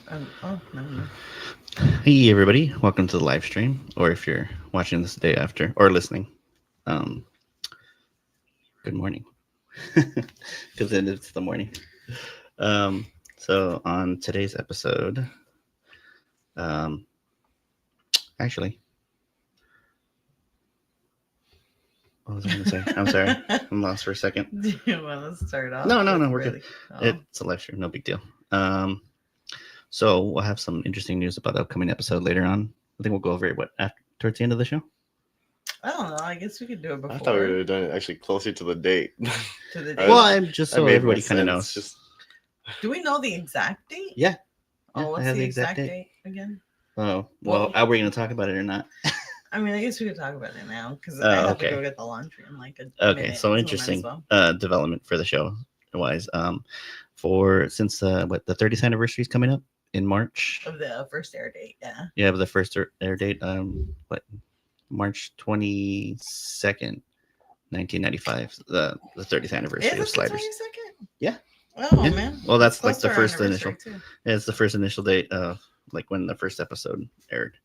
No. Hey everybody, welcome to the live stream, or if you're watching this the day after or listening, um, good morning, because then it's the morning. So on today's episode, um, actually, what was I going to say? I'm sorry, I'm lost for a second. Do you want to start off? No, we're good. It's a live stream, no big deal. So we'll have some interesting news about the upcoming episode later on. I think we'll go over it towards the end of the show. I don't know. I guess we could do it before. I thought we would have done it actually closer to the date. Well, I'm just so everybody kind of knows. Do we know the exact date? Yeah. Oh, what's the exact date again? Oh, well, are we going to talk about it or not? I mean, I guess we could talk about it now because I have to go get the laundry in like a minute, so interesting development for the show wise. Since the 30th anniversary is coming up in March of the first air date. Yeah, the first air date. March 22nd, 1995. The 30th anniversary of Sliders. Yeah. Oh yeah. Man. Well, that's like the first initial. Yeah, it's the first initial date of like when the first episode aired.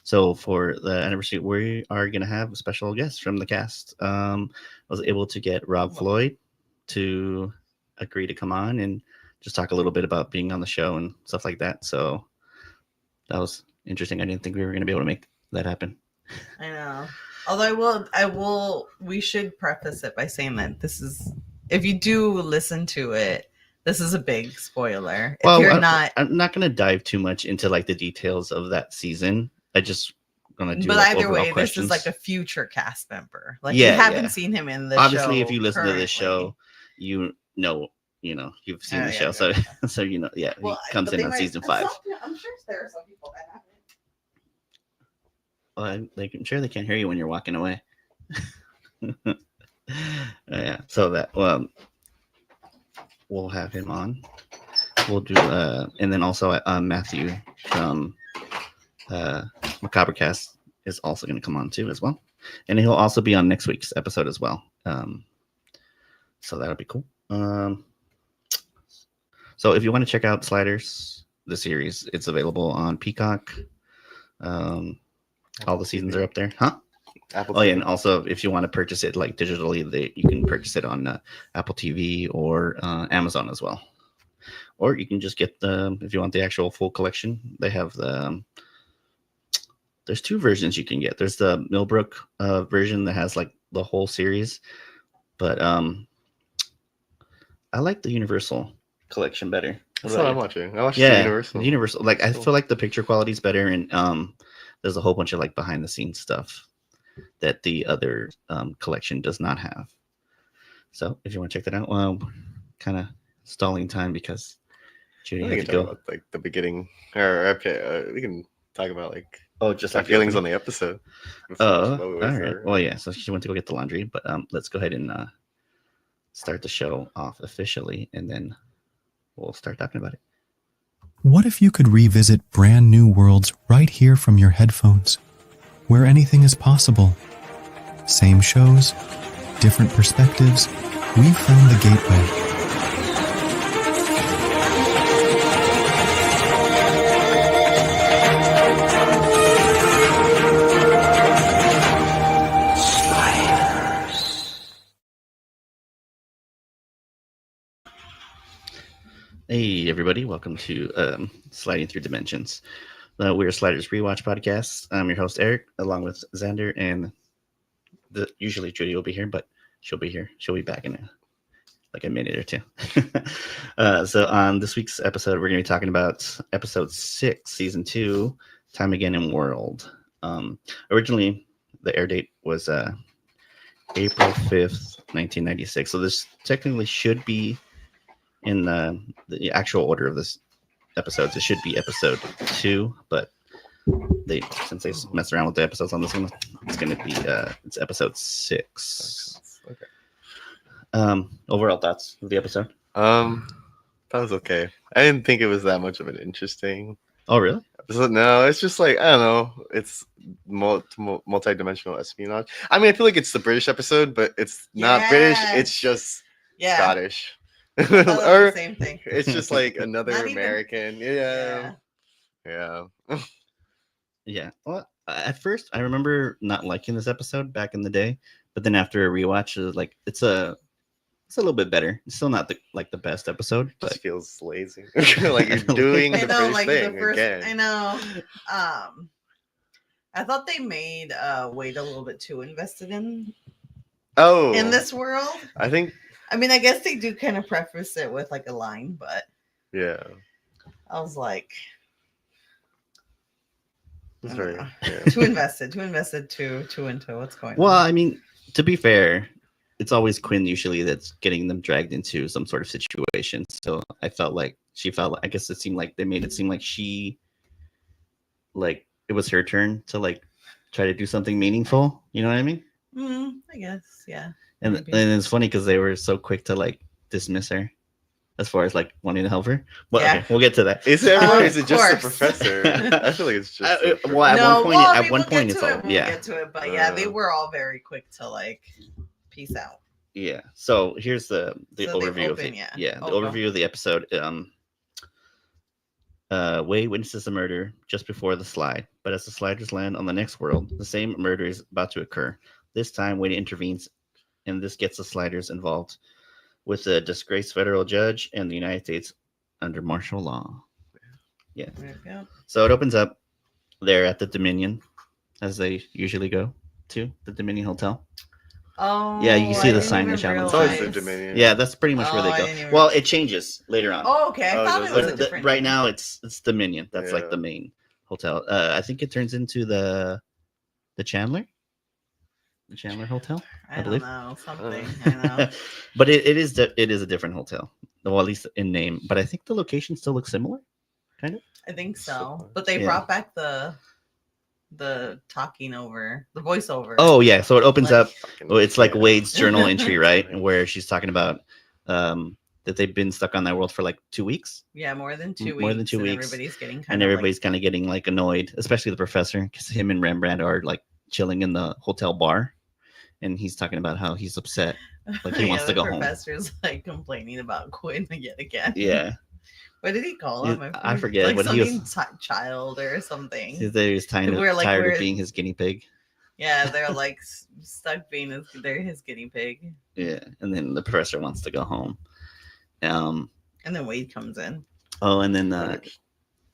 So for the anniversary, we are going to have special guests from the cast. I was able to get Rob Floyd to agree to come on and just talk a little bit about being on the show and stuff like that. So that was interesting. I didn't think we were going to be able to make that happen. I know. Although I will, we should preface it by saying that this is, if you do listen to it, this is a big spoiler. Well, I'm not going to dive too much into like the details of that season. I just going to do. But like, either way, questions. this is like a future cast member. Like you haven't seen him in the show. Obviously, if you listen to this show, you know, you've seen the show, so you know, he comes in on season 5. I'm sure there are some people that haven't. Well, I'm sure they can't hear you when you're walking away. Yeah, so that we'll have him on. We'll do and then also Matthew from Macabre is also going to come on too as well, and he'll also be on next week's episode as well. So that'll be cool. So if you want to check out Sliders, the series, it's available on Peacock. All the seasons are up there, huh? Apple TV. Yeah, and also if you want to purchase it like digitally, you can purchase it on Apple TV or Amazon as well. Or you can just get if you want the actual full collection, they have there's 2 versions you can get. There's the Millbrook version that has like the whole series, but I like the Universal collection better. That's what I'm watching. I watched the Universal. Like I feel like the picture quality is better, and there's a whole bunch of like behind the scenes stuff that the other collection does not have. So if you want to check that out, kind of stalling time because Judy had to go. About, like the beginning, or okay, we can talk about like just our feelings on the episode. All right. Well, yeah. So she went to go get the laundry, but let's go ahead and start the show off officially, and then we'll start talking about it. What if you could revisit brand new worlds right here from your headphones, where anything is possible? Same shows, different perspectives. We've found the gateway. Hey everybody, welcome to Sliding Through Dimensions. We're Sliders Rewatch Podcast. I'm your host Eric, along with Xander, and usually Judy will be here, but she'll be here. She'll be back in a minute or two. So on this week's episode, we're going to be talking about episode 6, season 2, Time Again in World. Originally, the air date was April 5th, 1996. So this technically should be in the actual order of this episodes. It should be episode 2, but since they messed around with the episodes on this one, it's going to be it's episode 6. Okay. Overall thoughts of the episode? That was okay. I didn't think it was that much of an interesting. Oh, really? No, it's just like, I don't know. It's multi-dimensional espionage. I mean, I feel like it's the British episode, but it's not British. It's just Scottish. I thought it was or the same thing. it's just like another Not even- American. Yeah. Yeah. Yeah. Well, at first I remember not liking this episode back in the day, but then after a rewatch, it was like it's a little bit better. It's still not the best episode, but Just feels lazy. Like you're doing I the know, first like thing the first. again. I know. I thought they made Wade a little bit too invested in this world. I think I mean, I guess they do kind of preface it with like a line, but yeah. I was like, It's I very don't know. yeah. too invested, too into what's going well, on. I mean, to be fair, it's always Quinn usually that's getting them dragged into some sort of situation. So I felt like I guess it seemed like they made it seem like it was her turn to like try to do something meaningful. You know what I mean? I guess, yeah. And Maybe. it's funny because they were so quick to like dismiss her as far as like wanting to help her. But Yeah. okay, we'll get to that. Is it everyone? Of Or is it just the course. professor? I feel like it's just. the Well, at No, one point, well, I at mean, one we'll point, get it's to all it. We'll get to it, but yeah, they were all very quick to like peace out. Yeah. So here's the So they've overview of opened, it. yeah. The Oh, go. overview of the episode. Wade witnesses a murder just before the slide, but as the sliders land on the next world, the same murder is about to occur. This time, Wade intervenes, and this gets the sliders involved with a disgraced federal judge and the United States under martial law. Yeah. There we go. So it opens up there at the Dominion, as they usually go to the Dominion Hotel. Oh, Yeah, you can see I the didn't signage even on the It's always the realize. Dominion. Yeah, that's pretty much where Oh, they I go. didn't even- Well, it changes later on. Oh, okay. I Oh, thought does it was it? a But different. right name. now it's Dominion. That's like Yeah. the main hotel. I think it turns into the Chandler Hotel. I don't believe. know something. I know. But it is a different hotel. Well, at least in name. But I think the location still looks similar. Kind of. I think so, So- but they Yeah. brought back the talking over the voiceover. Oh yeah. So it opens Like- up. Well, it's like Yeah. Wade's journal entry, right? Where she's talking about that they've been stuck on that world for like 2 weeks. Yeah, more than 2 weeks. More than 2 and weeks. Everybody's getting kind And of everybody's kind of getting like annoyed, especially the professor, because him and Rembrandt are like chilling in the hotel bar, and he's talking about how he's upset. like, he wants to go the home. professor's like complaining about Quinn yet again. Yeah, What did he call He- him? I forget Like what he was- something child or something. he's tired We're like, of we're- being his guinea pig. Yeah, they're like stuck being they're his guinea pig. Yeah, and then the professor wants to go home. And then Wade comes in. Oh, and then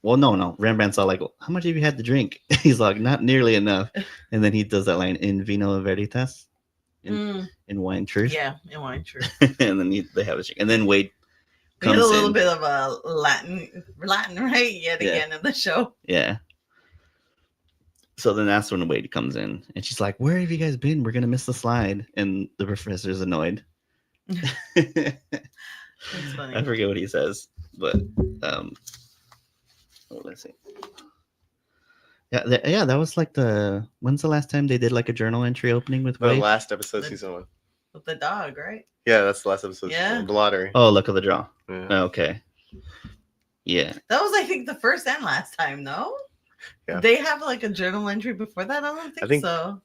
well, no, Rembrandt's all like, "How much have you had to drink?" He's like, "Not nearly enough." And then he does that line, "In vino veritas," in wine truth. Yeah, in wine truth. And then they have a drink, and then Wade We had comes a little in. bit of a Latin, right? Yet Yeah. again in the show. Yeah. So then that's when Wade comes in, and she's like, "Where have you guys been? We're gonna miss the slide." And the professor's annoyed. That's funny. I forget what he says, but let's see. Yeah, that was like when's the last time they did like a journal entry opening with The Wade? last episode, The- season 1. With the dog, right? Yeah, that's the last episode. Yeah. Season 1. The lottery. Oh, look at the draw. Yeah. Okay. Yeah. That was, I think, the first and last time, no? Yeah. They have like a journal entry before that? I don't think so.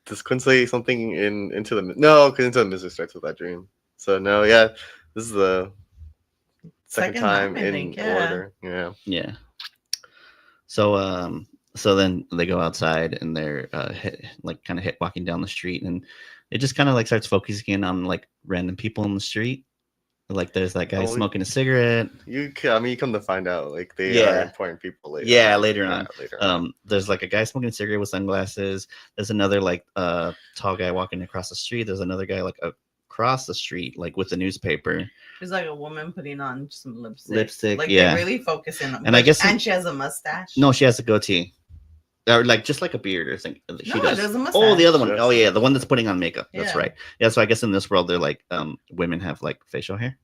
Does Quinn say something in Into the No, because Into the Misery starts with that dream. So no, yeah, this is the second time I in think, yeah. order. Yeah. Yeah. So so then they go outside and they're kind of walking down the street, and it just kind of like starts focusing on like random people in the street. Like there's that guy Oh, smoking a cigarette. You come to find out like they Yeah. are important people later. Yeah, later on. Later on. There's like a guy smoking a cigarette with sunglasses. There's another like tall guy walking across the street. There's another guy like across the street like with a newspaper. There's like a woman putting on some lipstick. Lipstick, Like yeah. they're really focusing on And I guess and she has a mustache. No, she has a goatee. Or like just like a beard or something. She No, does. it doesn't Oh, the other mustache. one. Oh yeah, the one that's putting on makeup. That's Yeah. right. Yeah, so I guess in this world they're like women have like facial hair.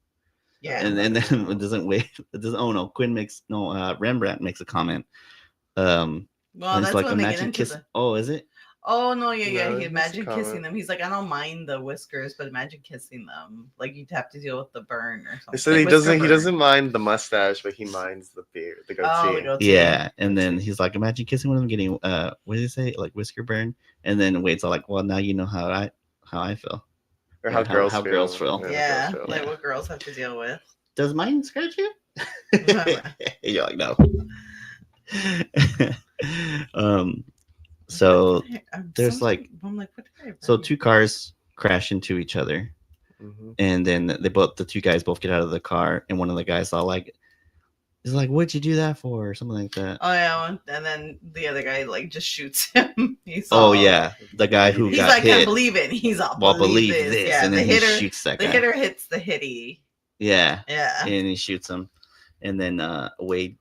Yeah. And then it doesn't wait. It doesn't Rembrandt makes a comment. Well, and that's it's like when they get imagine into kiss. the. Oh, is it? Oh no, yeah. No, He it's a imagine kissing comment. them. He's like, I don't mind the whiskers, but imagine kissing them. Like you'd have to deal with the burn or something. They said he Whisker doesn't. He burn. doesn't mind the mustache, but he minds the beard, the goatee. Oh, the goatee. Yeah. And then he's like, imagine kissing one of them getting what did he say? Like whisker burn. And then Wade's all like, well, now you know how I feel. Or Yeah, how girls how feel. girls feel. how Yeah, girls feel. like Yeah. what girls have to deal with. Does mine scratch you? You're like, no. So there's like, I'm like, what did I so write? two cars crash into each other, Mhm. and then the two guys both get out of the car, and one of the guys all like, is like, what'd you do that for, or something like that. Oh yeah, and then the other guy like just shoots him. He's Oh all, yeah, the guy who He's got like, can't hit. believe it. He's all, Well, believe believe this. this, Yeah, and the then he hitter, shoots that the guy. hitter hits the hitty. Yeah, Yeah. and he shoots him, and then Wade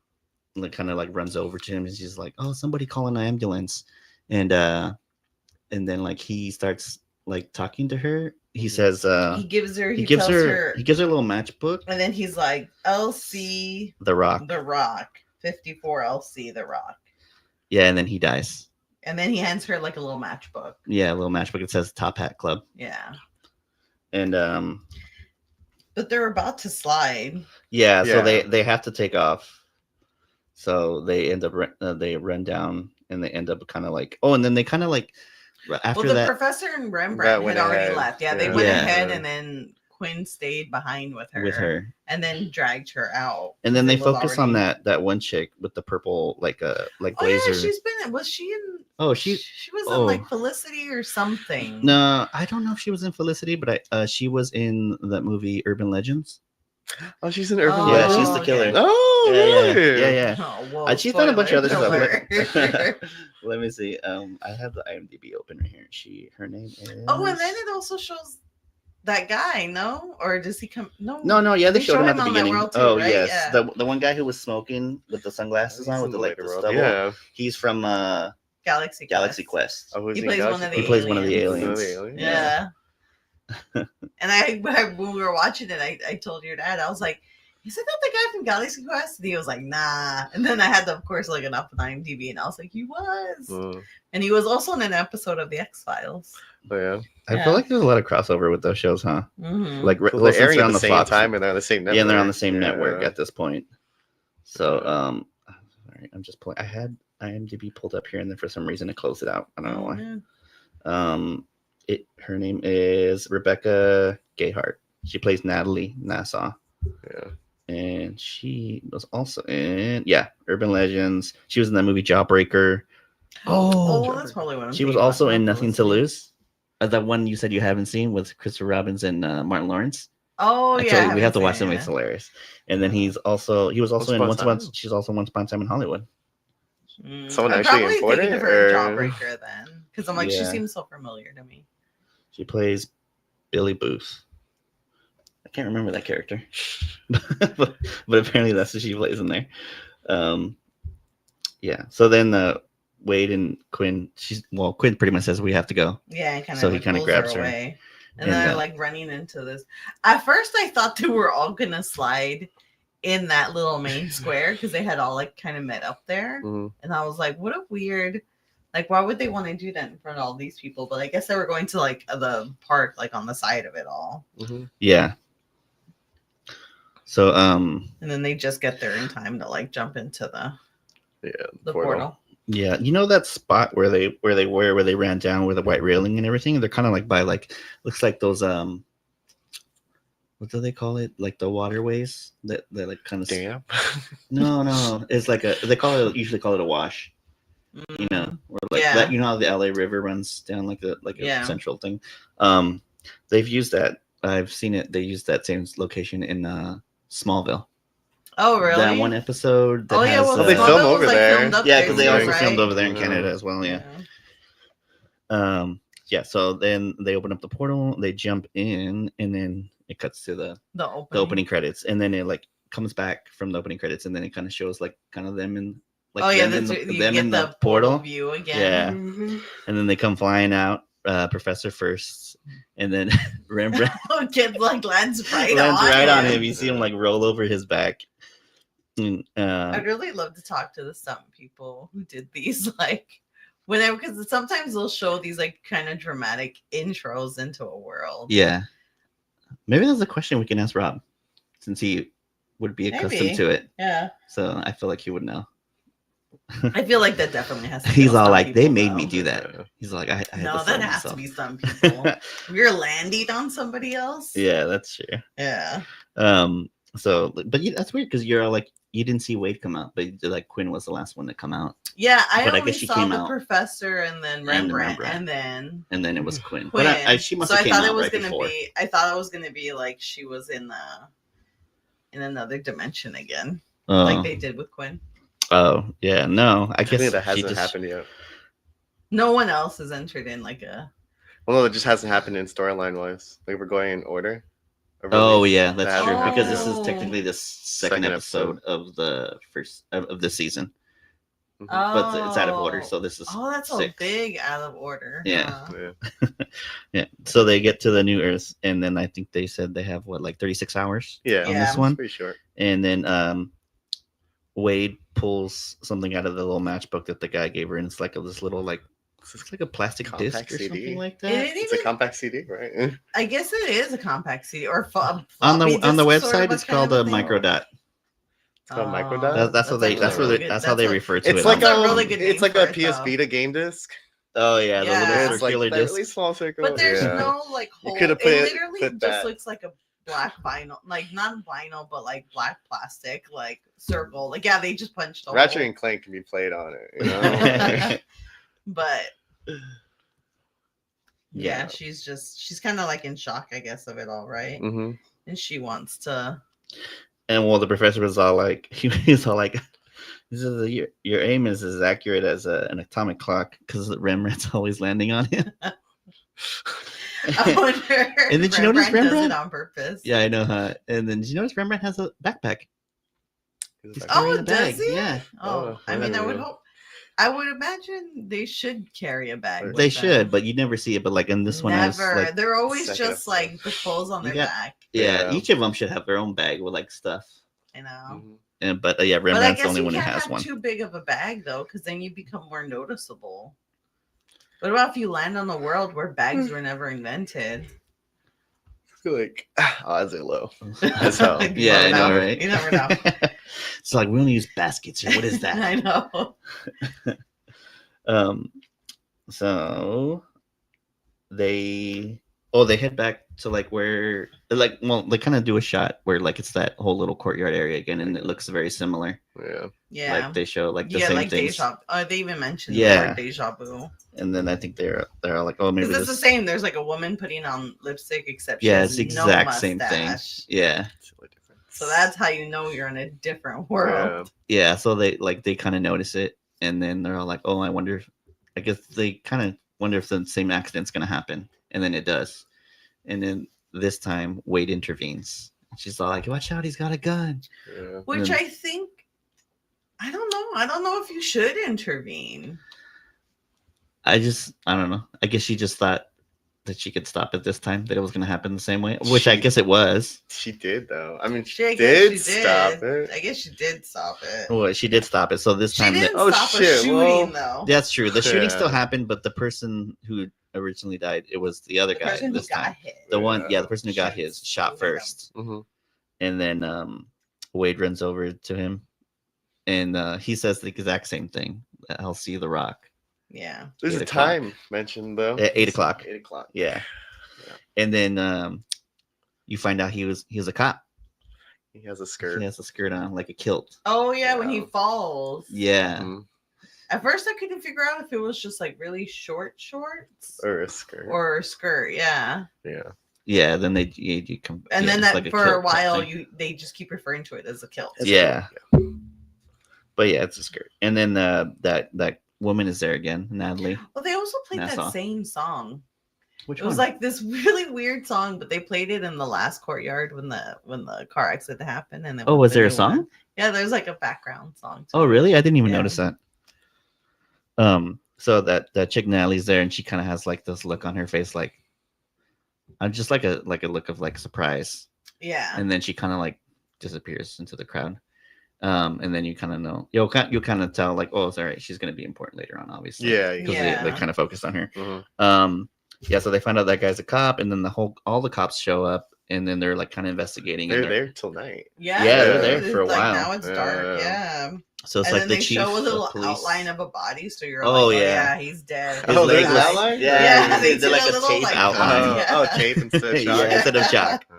kind of like runs over to him, and he's like, "Oh, somebody call an ambulance," and then like he starts like talking to her. He says, He gives her. he He gives tells her, her. he gives her a little matchbook, And then he's like, LC the rock. the Rock, 54 LC the Rock. Yeah, and then he dies. And then he hands her like a little matchbook. Yeah, a little matchbook. It says Top Hat Club, Yeah. and But they're about to slide. yeah, so Yeah. they have to take off. So they end up they run down, and they end up kind of like, oh, and then they kind of like after Well, the that. professor and Rembrandt That had went already ahead. left. Yeah, they Yeah. went Yeah. ahead, and then Quinn stayed behind with her. And then dragged her out. And then they It was focus on already- that one chick with the purple like Oh blazer. yeah, she's been. Was she in? Oh, She was oh. in like Felicity or something. No, I don't know if she was in Felicity, but she was in that movie Urban Legends. Oh, she's in Urban Oh, Yeah, Legends? she's the killer. okay. Oh, Yeah, really? yeah. Oh, whoa, She's done a bunch of other stuff. spoiler. Let me see. I have the IMDb open right here. Her name is. Oh, and then it also shows that guy, no? Or does he come? No. No, yeah, they They showed show him at him the on that beginning. world too, Oh, right? yes, Yeah. the one guy who was smoking with the sunglasses on with the like the World. stubble. Yeah. He's from Galaxy Quest. Oh, who's He in plays Galaxy one of the He Quest? plays one of the aliens. One of the aliens. aliens? Yeah. And when we were watching it, I told your dad, I was like, isn't that the guy from Galaxy Quest? And he was like, nah. And then I had to, of course, look it up on IMDb, and I was like, he was. Mm. And he was also in an episode of The X-Files. Oh, yeah. I Yeah. feel like there's a lot of crossover with those shows, huh? Mm-hmm. Like So well, they're since airing they're at on the same Fox- time and they're on the same network. Yeah, and they're on the same Yeah. network at this point. So, sorry, I'm just pulling. I had IMDb pulled up here, and then for some reason it closed it out. I don't know why. Her name is Rebecca Gayhart. She plays Natalie Nassau, Yeah. and she was also in Urban Legends. She was in that movie Jawbreaker. Oh, that's probably what I'm She was thinking also about. in Nothing to Lose. That one you said you haven't seen with Christopher Robbins and Martin Lawrence. Oh, I yeah. told you, we have to haven't watch seen them. it. It's hilarious. And then he was also in Once Upon a Once Upon. Time. She's also Once Upon a Time in Hollywood. Someone I'm actually probably important, thinking of her or- Jawbreaker then, because I'm like, she Yeah. seems so familiar to me. She plays Billy Booth. I can't remember that character, but apparently that's what she plays in there. Yeah. So then Wade and Quinn. Quinn pretty much says we have to go. Yeah, and kind of So he kinda grabs her. away. And And, then they're like running into this. At first, I thought they were all gonna slide in that little main square because they had all like kind of met up there. Mhm. And I was like, what a weird. Like, why would they want to do that in front of all these people? But I guess they were going to like the park, like on the side of it all. Mhm. Yeah. So And then they just get there in time to like jump into Yeah. the portal. portal. yeah, you know that spot where they ran down with the white railing and everything. They're kind of like by like looks like those what do they call it? Like the waterways that like kind of Damn. No, it's like usually call it a wash. You know, or like Yeah. that. You know how the LA River runs down like a Yeah. central thing. They've used that. I've seen it. They used that same location in Smallville. Oh, really? That one episode. That Oh, yeah. has, Well, Oh, they Smallville film was, over like, there. filmed up yeah, there because they too, also right? filmed over there in Yeah. Canada as well. Yeah. So then they open up the portal, they jump in, and then it cuts to the The opening. opening credits, and then it like comes back from the opening credits, and then it kind of shows like kind of them in like Oh yeah, them in that's the, you them get in the the portal, view again. Yeah. Mhm. and then they come flying out. Professor first, and then Rembrandt Kid like lands right lands on right on him. him. You see him like roll over his back. And, I'd really love to talk to the stunt people who did these, like whenever, because sometimes they'll show these like kind of dramatic intros into a world. yeah, maybe that's a question we can ask Rob, since he would be accustomed Maybe. to it. Yeah. So I feel like he would know. I feel like that definitely has to be He's on all some like, they people, made though. me do that. Yeah. He's like, I had No, to that film has to myself. be some people. You're landing on somebody else. Yeah, that's true. Yeah. So, but that's weird because you're all like, you didn't see Wade come out, but like Quinn was the last one to come out, Yeah, I But I only guess she saw came the out. professor and then Rembrandt, and then and then it was Quinn. Quinn. But she must so have I came thought out it was right gonna before. be. I thought it was gonna be like she was in another dimension again, like they did with Quinn. Oh yeah, no, I I guess think that she hasn't just happened yet. No one else has entered in like a. Well, no, it just hasn't happened in storyline wise. Like we're going in order. of Oh release. yeah, That that's hasn't true. happened Because this yet. is technically the second Second episode episode. of the first of the season, Mhm. but it's out of order. So this is that's 6. a big out of order. Yeah. huh? Yeah. Yeah. So they get to the new Earth, and then I think they said they have like 36 hours Yeah. on Yeah. this It's one, pretty short. and then Wade pulls something out of the little matchbook that the guy gave her, and it's like this little like it's like a plastic disc Compact or CD. something like It that. didn't It's a even. compact CD, right? I guess it is a compact CD or On floppy the disk sort website, of a it's kind called of a thing. microdot. It's called Oh, microdot. That's how they actually that's a what really they good- that's how they a- refer to It's it. like That's on a the- really good It's name like a for it, though. PS Vita game disc. Oh yeah, the Yeah. little It's like circular that disc. really small circle. But there's yeah. no like You hole. coulda It put- literally put just that. looks like a black vinyl, like not vinyl, but like black plastic, like circle. Like yeah, they just punched a Ratchet hole. and Clank can be played on it. You know? But Yeah. yeah, she's kind of like in shock, I guess, of it all, right? hmm And she wants to. And well, the professor was all like, he's all like, this is your aim is as accurate as an atomic clock because Rembrandt's always landing on him. I wonder. And did you notice does Rembrandt? it on purpose? Yeah, I know, huh? And then did you notice Rembrandt has a backpack? He's carrying Oh, a does bag. he? Yeah, Oh, Oh, I mean, I would yeah. hope. I would imagine they should carry a bag. with they them. should, but you never see it. But like in this one, I was Never. like, They're always Second just episode. like the clothes on You their got- back. yeah, Yeah. each of them should have their own bag with like stuff. You know. Mhm. And but yeah, But I Rembrandt's guess the only you one who can't has have one. too big of a bag though, because then you become more noticeable. What about if you land on a world where bags were never invented? I feel like odds are low. That's how. You Yeah, I never know, right? You never know. It's like we only use baskets here. What is that? I know. So they head back to like where they kind of do a shot where like it's that whole little courtyard area again, and it looks very similar. Yeah. Yeah. Like they show like the yeah, same like things, deja. They even mentioned Yeah. the word deja vu. and then I think they're all like, oh, maybe Because it's this. the same. There's like a woman putting on lipstick, except she Yeah, has it's the no exact same thing. mustache. Yeah, It's really different. So that's how you know you're in a different world. yeah. So they kind of notice it, and then they're all like, oh, I wonder. I guess they kind of wonder if the same accident's gonna happen, and then it does, and then this time Wade intervenes. She's all like, watch out, he's got a gun. Yeah. Which then- I think, I don't know. I don't know if you should intervene. I don't know. I guess she just thought that she could stop it this time, that it was going to happen the same way, which I guess it was. She did though. I mean, I she guess did stop it. I guess she did stop it. Well, she did stop it. So this She time, didn't Oh, stop a shit, shooting well, though. that's true. The shooting Yeah. still happened, but the person who originally died, it was the other The guy person who this time. got hit. The one, Yeah. yeah, the person who got Shoots his shot who hit him. first. Mhm. And then Wade runs over to him, and he says the exact same thing. I'll see the rock. Yeah. There's 8 a o'clock. time mentioned though. At 8 o'clock. 8 o'clock. Yeah. Yeah. And then you find out he was a cop. He has a skirt. He has a skirt on, like a kilt. Oh yeah, when he Yeah. falls. Yeah. Mhm. At first, I couldn't figure out if it was just like really short shorts Or a skirt. or a skirt. Yeah. yeah. Yeah, then you come, And yeah, then it's that like a for a kilt type while, thing. they just keep referring to it as a kilt. Yeah. But yeah, it's a skirt. And then that woman is there again, Natalie. Well, they also played Nassau. that same song. Which It was like this really weird song, but they played it in the last courtyard when the car accident happened. And then Oh, was there a song? Yeah, there's like a background song. to Oh, it. really? I didn't even Yeah. notice that. So that chick Natalie's there, and she kind of has like this look on her face, like I'm just like a look of like surprise, Yeah. and then she kind of like disappears into the crowd. And then you kind of know you'll kind of tell like, oh, it's all right, she's gonna be important later on, obviously. Yeah. Because Yeah. they kind of focused on her. Mhm. Yeah, so they find out that guy's a cop, and then all the cops show up, and then they're like kind of investigating. They're and there till night. Yeah, Yeah, they're there it's for a like, while. Now it's dark. Yeah. So it's And like then the they chief show a little of police. outline of a body, so you're Oh, like, yeah. he's dead. His Oh, leg there's an was- outline? Yeah, they did did like a a little, tape like, outline. yeah. Oh, tape instead of shock. Yeah, instead of shock. Uh,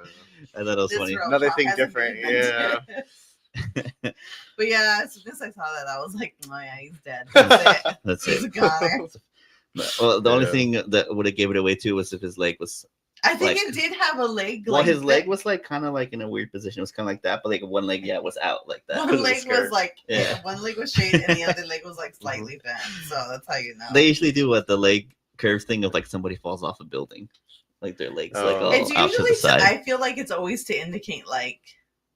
I thought it was This funny. real Another shock thing hasn't different, been yeah. invented. But yeah, as soon as I saw that, I was like, oh yeah, he's dead. That's it. That's He's a it. goner. Well, the only Yeah. thing that would have gave it away too was if his leg was. I think Like- it did have a leg. Well, like his leg that- was like kind of like in a weird position. It was kind of like that, but like one leg, was out like that. One 'cause of the leg was skirt. like Yeah. one leg was straight and the other leg was like slightly bent. So that's how you know. They usually do what the leg curve thing of like somebody falls off a building, like their legs like Oh. all It's out to usually the side. I feel like it's always to indicate like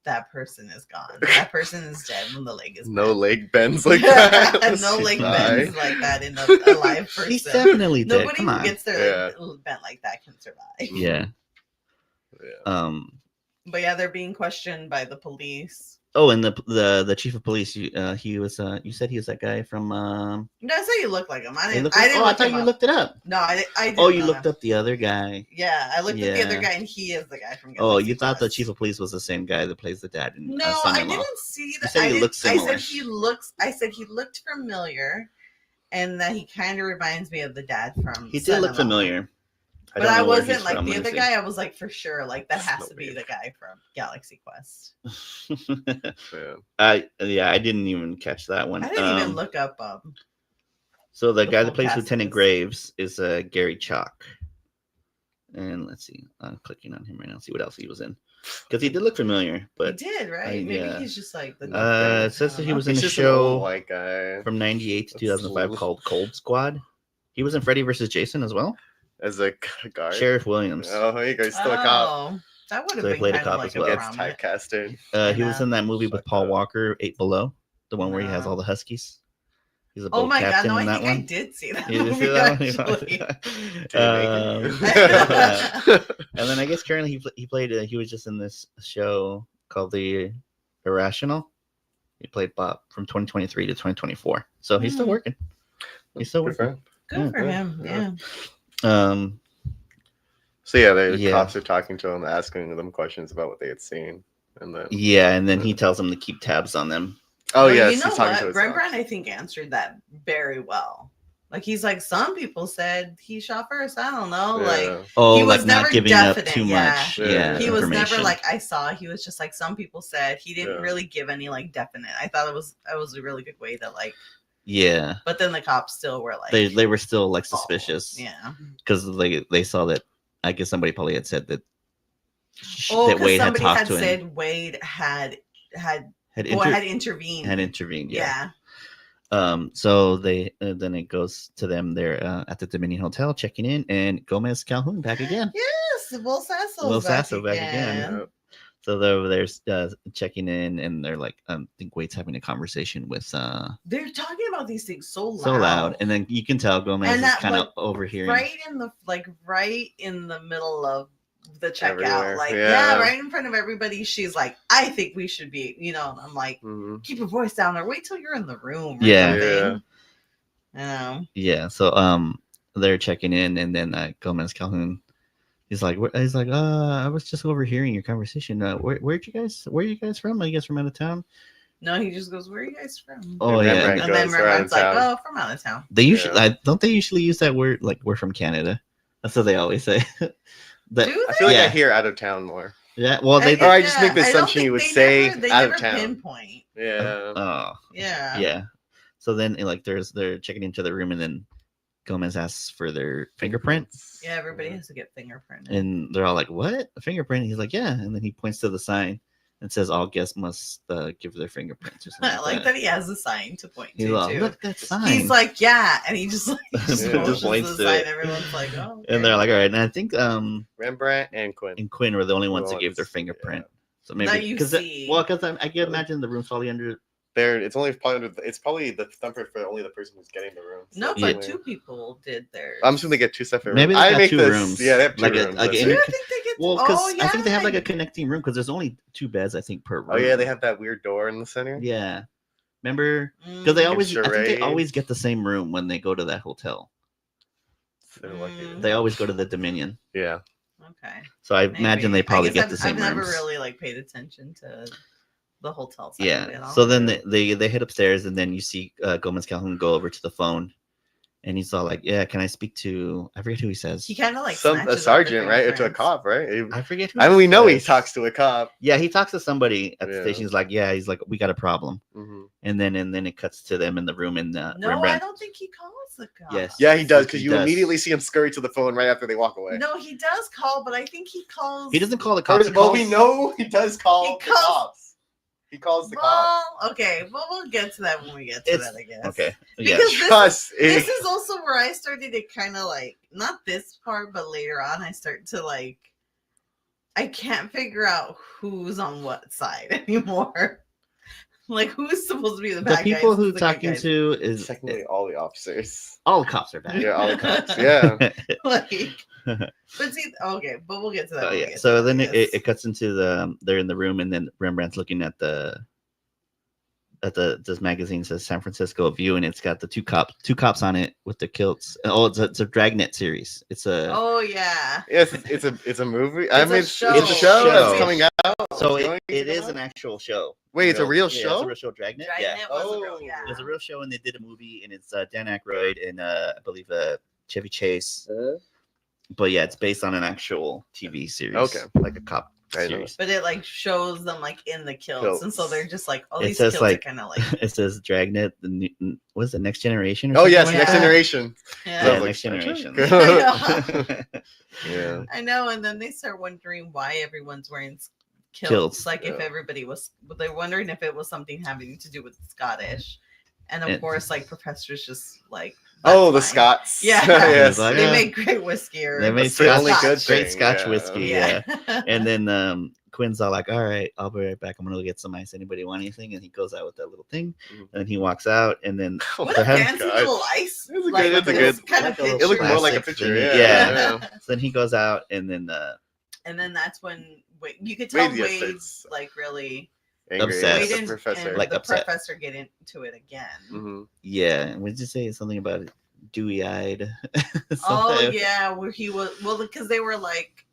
that person is gone. That person is dead when the leg is no bent. leg bends like that. And no leg Die. bends like that in a live person. He's definitely dead. Nobody Come who on. gets their leg bent like that can survive. Yeah. Yeah. But yeah, they're being questioned by the police. Oh, and the chief of police. He was. You said he was that guy from. That's how you look like him. I He didn't. looked I like- didn't. oh, I look thought him you up. looked it up. No, I didn't. Oh, you know looked him. up the other guy. Yeah, I looked at the other Yeah. guy, and he is the guy from. Oh, Galaxy you thought the Quest. chief of police was the same guy that plays the dad in No, I Son-in-Law. didn't see that. said I he didn't- looked similar. I said he looks. I said he looked familiar, and that he kind of reminds me of the dad from. He did look Son-in-Law. familiar. But don't I know where wasn't he's like from. the Let other me guy. I was like for sure, like that That's has not to be weird. the guy from Galaxy Quest. see. Yeah. I didn't even catch that one. I didn't even look up. So the the guy full that plays cast Lieutenant is. Graves is Gary Chalk. And let's see. I'm clicking on him right now. See what else he was in. Because he did look familiar, but he did right. I- Maybe yeah. he's just like the. It says that he was in He's a just an old show white guy from 98 to That's 2005 old. called Cold Squad. He was in Freddy vs. Jason as well. as a guard. Sheriff Williams. Oh, there you go. He's still a cop. That would have So he been played a kind of cop like as a well. Gets prominent. typecasted. He was in that movie with Sucked Paul up. Walker, 8 Below, the one where he has No. all the Huskies. He's a Oh boat my god! captain No, I in that think I one. did see that You did see movie that actually. And then I guess currently he played. He was just in this show called The Irrational. He played Bob from 2023 to 2024. So he's still Mm. working. He's still Good for working. him. Good for him. Yeah. Yeah. So yeah, the Yeah. cops are talking to him, asking them questions about what they had seen, and then Yeah, and then he tells them to keep tabs on them. oh Well, yes, you know he's talking what? to his Rembrandt, I think, answered that very well. Like he's like, some people said he shot first. I don't know. Like Oh, He was like not never giving up definite, too yeah. much. Yeah. Yeah, he was never information. like I saw. He was just like some people said. He didn't Yeah. really give any like definite. I thought it was a really good way to like. Yeah, But then the cops still were like they were still like oh, suspicious. Yeah. because they saw that. I guess somebody probably had said that. Oh, that because Wade had somebody talked had to him. said Wade had Had intervened. had intervened. Yeah. So they then it goes to them. They're at the Dominion Hotel checking in, and Gomez Calhoun back again. Yes, Will Sasso. Will Sasso back again. Yep. So they're over there checking in, and they're like, I think Wade's having a conversation with They're talking about these things so loud. so loud, and then you can tell Gomez And is that, kind of like, overhearing. right in the middle of the checkout, Everywhere. like Yeah. right in front of everybody. She's like, I think we should be, and I'm like, Mhm. keep your voice down or wait till you're in the room. Or Yeah. something. Yeah. So they're checking in, and then Gomez Calhoun. He's like, I was just overhearing your conversation. Where are you guys from? Are you guys from out of town? No, he just goes, where are you guys from? Oh And yeah. Rembrandt And then goes, "They're out of Rembrandt's like, town." oh, from out of town. They usually Yeah. don't they usually use that word like we're from Canada. That's what they always say. That, Do I feel like Yeah. I hear out of town more. yeah. Well, they. Or I just make the I don't assumption think you would they say they out of never town. Pinpoint. Yeah. Oh Yeah. yeah. So then like they're checking into the room, and then Gomez asks for their fingerprint, Yeah, everybody has to get fingerprinted. and they're all like, "What? A fingerprint?" He's like, "Yeah." And then he points to the sign and says, "All guests must give their fingerprints." Or something I like that he has a sign to point He's to like, too. "Look, that sign." He's like, yeah, and he just like just Yeah. motions Just points to to the side. it. Everyone's like, oh. And they're like, "All right." And I think Rembrandt and Quinn. and Quinn were the only ones The that gave their ones- fingerprint. yeah. So maybe That you because see. I can imagine the room's probably under. It's probably the thumbprint for only the person who's getting the room. So No, it's but only- two people did theirs. I'm assuming they get two separate Maybe rooms. they I got make two this, rooms. Yeah, they have two Like a- rooms. like that's an Do it. you think they get? Well, because oh, yeah. I think they have like a connecting room because there's only 2 beds I think per room. Oh yeah, they have that weird door in the center. Yeah, remember? Mm. Because they Like a always, I think they charade. always get the same room when they go to that hotel. So lucky. Mm. They always go to the Dominion. Yeah. Okay. So I imagine they Maybe. probably I guess get the same I've never rooms. really like paid attention to the hotel side of it Yeah. all. So then they head upstairs, and then you see Gomez Calhoun go over to the phone, and he's all like, "Yeah, can I speak to?" I forget who he says. He kind of like A snatches sergeant, up the right? Or to a fingerprints. cop, right? I forget who. I mean, we know he says. talks to a cop. Yeah, he talks to somebody at the Yeah. station. He's like, "Yeah," he's like, "We got a problem," Mhm. and then it cuts to them in the room, and No, Rembrandt. I don't think he calls the cop. Yes. Yeah, he does, He because you does. immediately see him scurry to the phone right after they walk away. No, he does call, but I think he calls. He doesn't call the cops. Well, we know he does call He the calls- cops. He calls the cops. Well, okay. Well, we'll get to that when we get to It's- that, I guess. Okay. Yeah. Because Trust this is also where I started to kind of like, not this part, but later on, I start to like, I can't figure out who's on what side anymore. Like, who's supposed to be the The bad people guys, who who's the good talking guys? to is technically all the officers. all the cops are bad. Yeah, all the cops. Yeah. Like, but see, okay, but we'll get to that. Oh when we yeah. get to So that, then I guess. it cuts into they're in the room, and then Rembrandt's looking at this magazine says San Francisco View, and it's got the two cops on it with the kilts. Oh, it's a Dragnet series. It's a Oh yeah. Yes, it's a movie. It's a it's show. a show that's Show. coming out. so Going it to is come an out? actual show. Wait, it's a real Yeah, show? it's a real show. Dragnet. Yeah. Dragnet was a real, Oh. yeah. It's a real show, and they did a movie, and it's Dan Aykroyd and I believe Chevy Chase. But yeah, it's based on an actual TV series. Okay. Like a cop I know. series. But it like shows them like in the kilts, and so Kilts. they're just like, oh, It these says, kilts like- are kind of like, It says Dragnet. What is it? Next Generation? Or Oh something yes, like Next that? Generation. yeah. Yeah, Like, Next Generation. Yeah. I know, and then they start wondering why everyone's wearing kilts. Kilts, Like if yeah. everybody was, they're wondering if it was something having to do with Scottish, and of And- course, like professors just like, Oh, the that's fine. Scots. Yeah. Yes. Like, They yeah. make great whiskey. Or They make That's the only Scotch. good Straight thing, Scotch yeah. whiskey. Yeah. And then Quinn's all like, "All right, I'll be right back. I'm gonna go get some ice. Anybody want anything?" And he goes out with that little thing, Mhm. and then he walks out, and then What they're a having- fancy God. little ice! It's a like, good- it's a this good- kind of like a little It looked more like a plastic picture. thingy. Yeah. Yeah. yeah. So then he goes out, and then And then that's when you could tell Wade, yes, Wade's it's- like really Angry Obsessed. at Wade the and, professor. and Like the upset. professor get into it again. Mhm. yeah, what did you say? Something about it? Dewy-eyed. Oh Something. yeah, where he was because they were like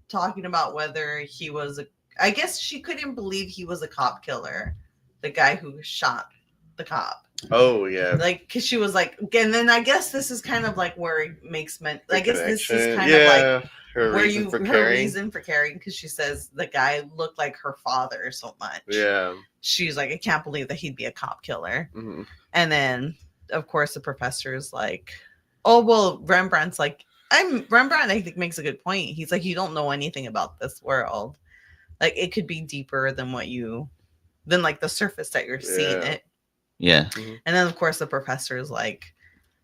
talking about whether he was a. I guess she couldn't believe he was a cop killer, the guy who shot the cop. Oh yeah. Like, because she was like, and then I guess this is kind of like where it makes men. I guess this is Connection. kind of like her where reason you for her caring. reason for caring, because she says the guy looked like her father so much. Yeah. She's like, I can't believe that he'd be a cop killer. Mhm. And then, of course, the professor is like, oh, well, Rembrandt's like, Rembrandt, I think, makes a good point. He's like, you don't know anything about this world. Like, it could be deeper than than like the surface that you're seeing Yeah. it. Yeah. And then, of course, the professor is like,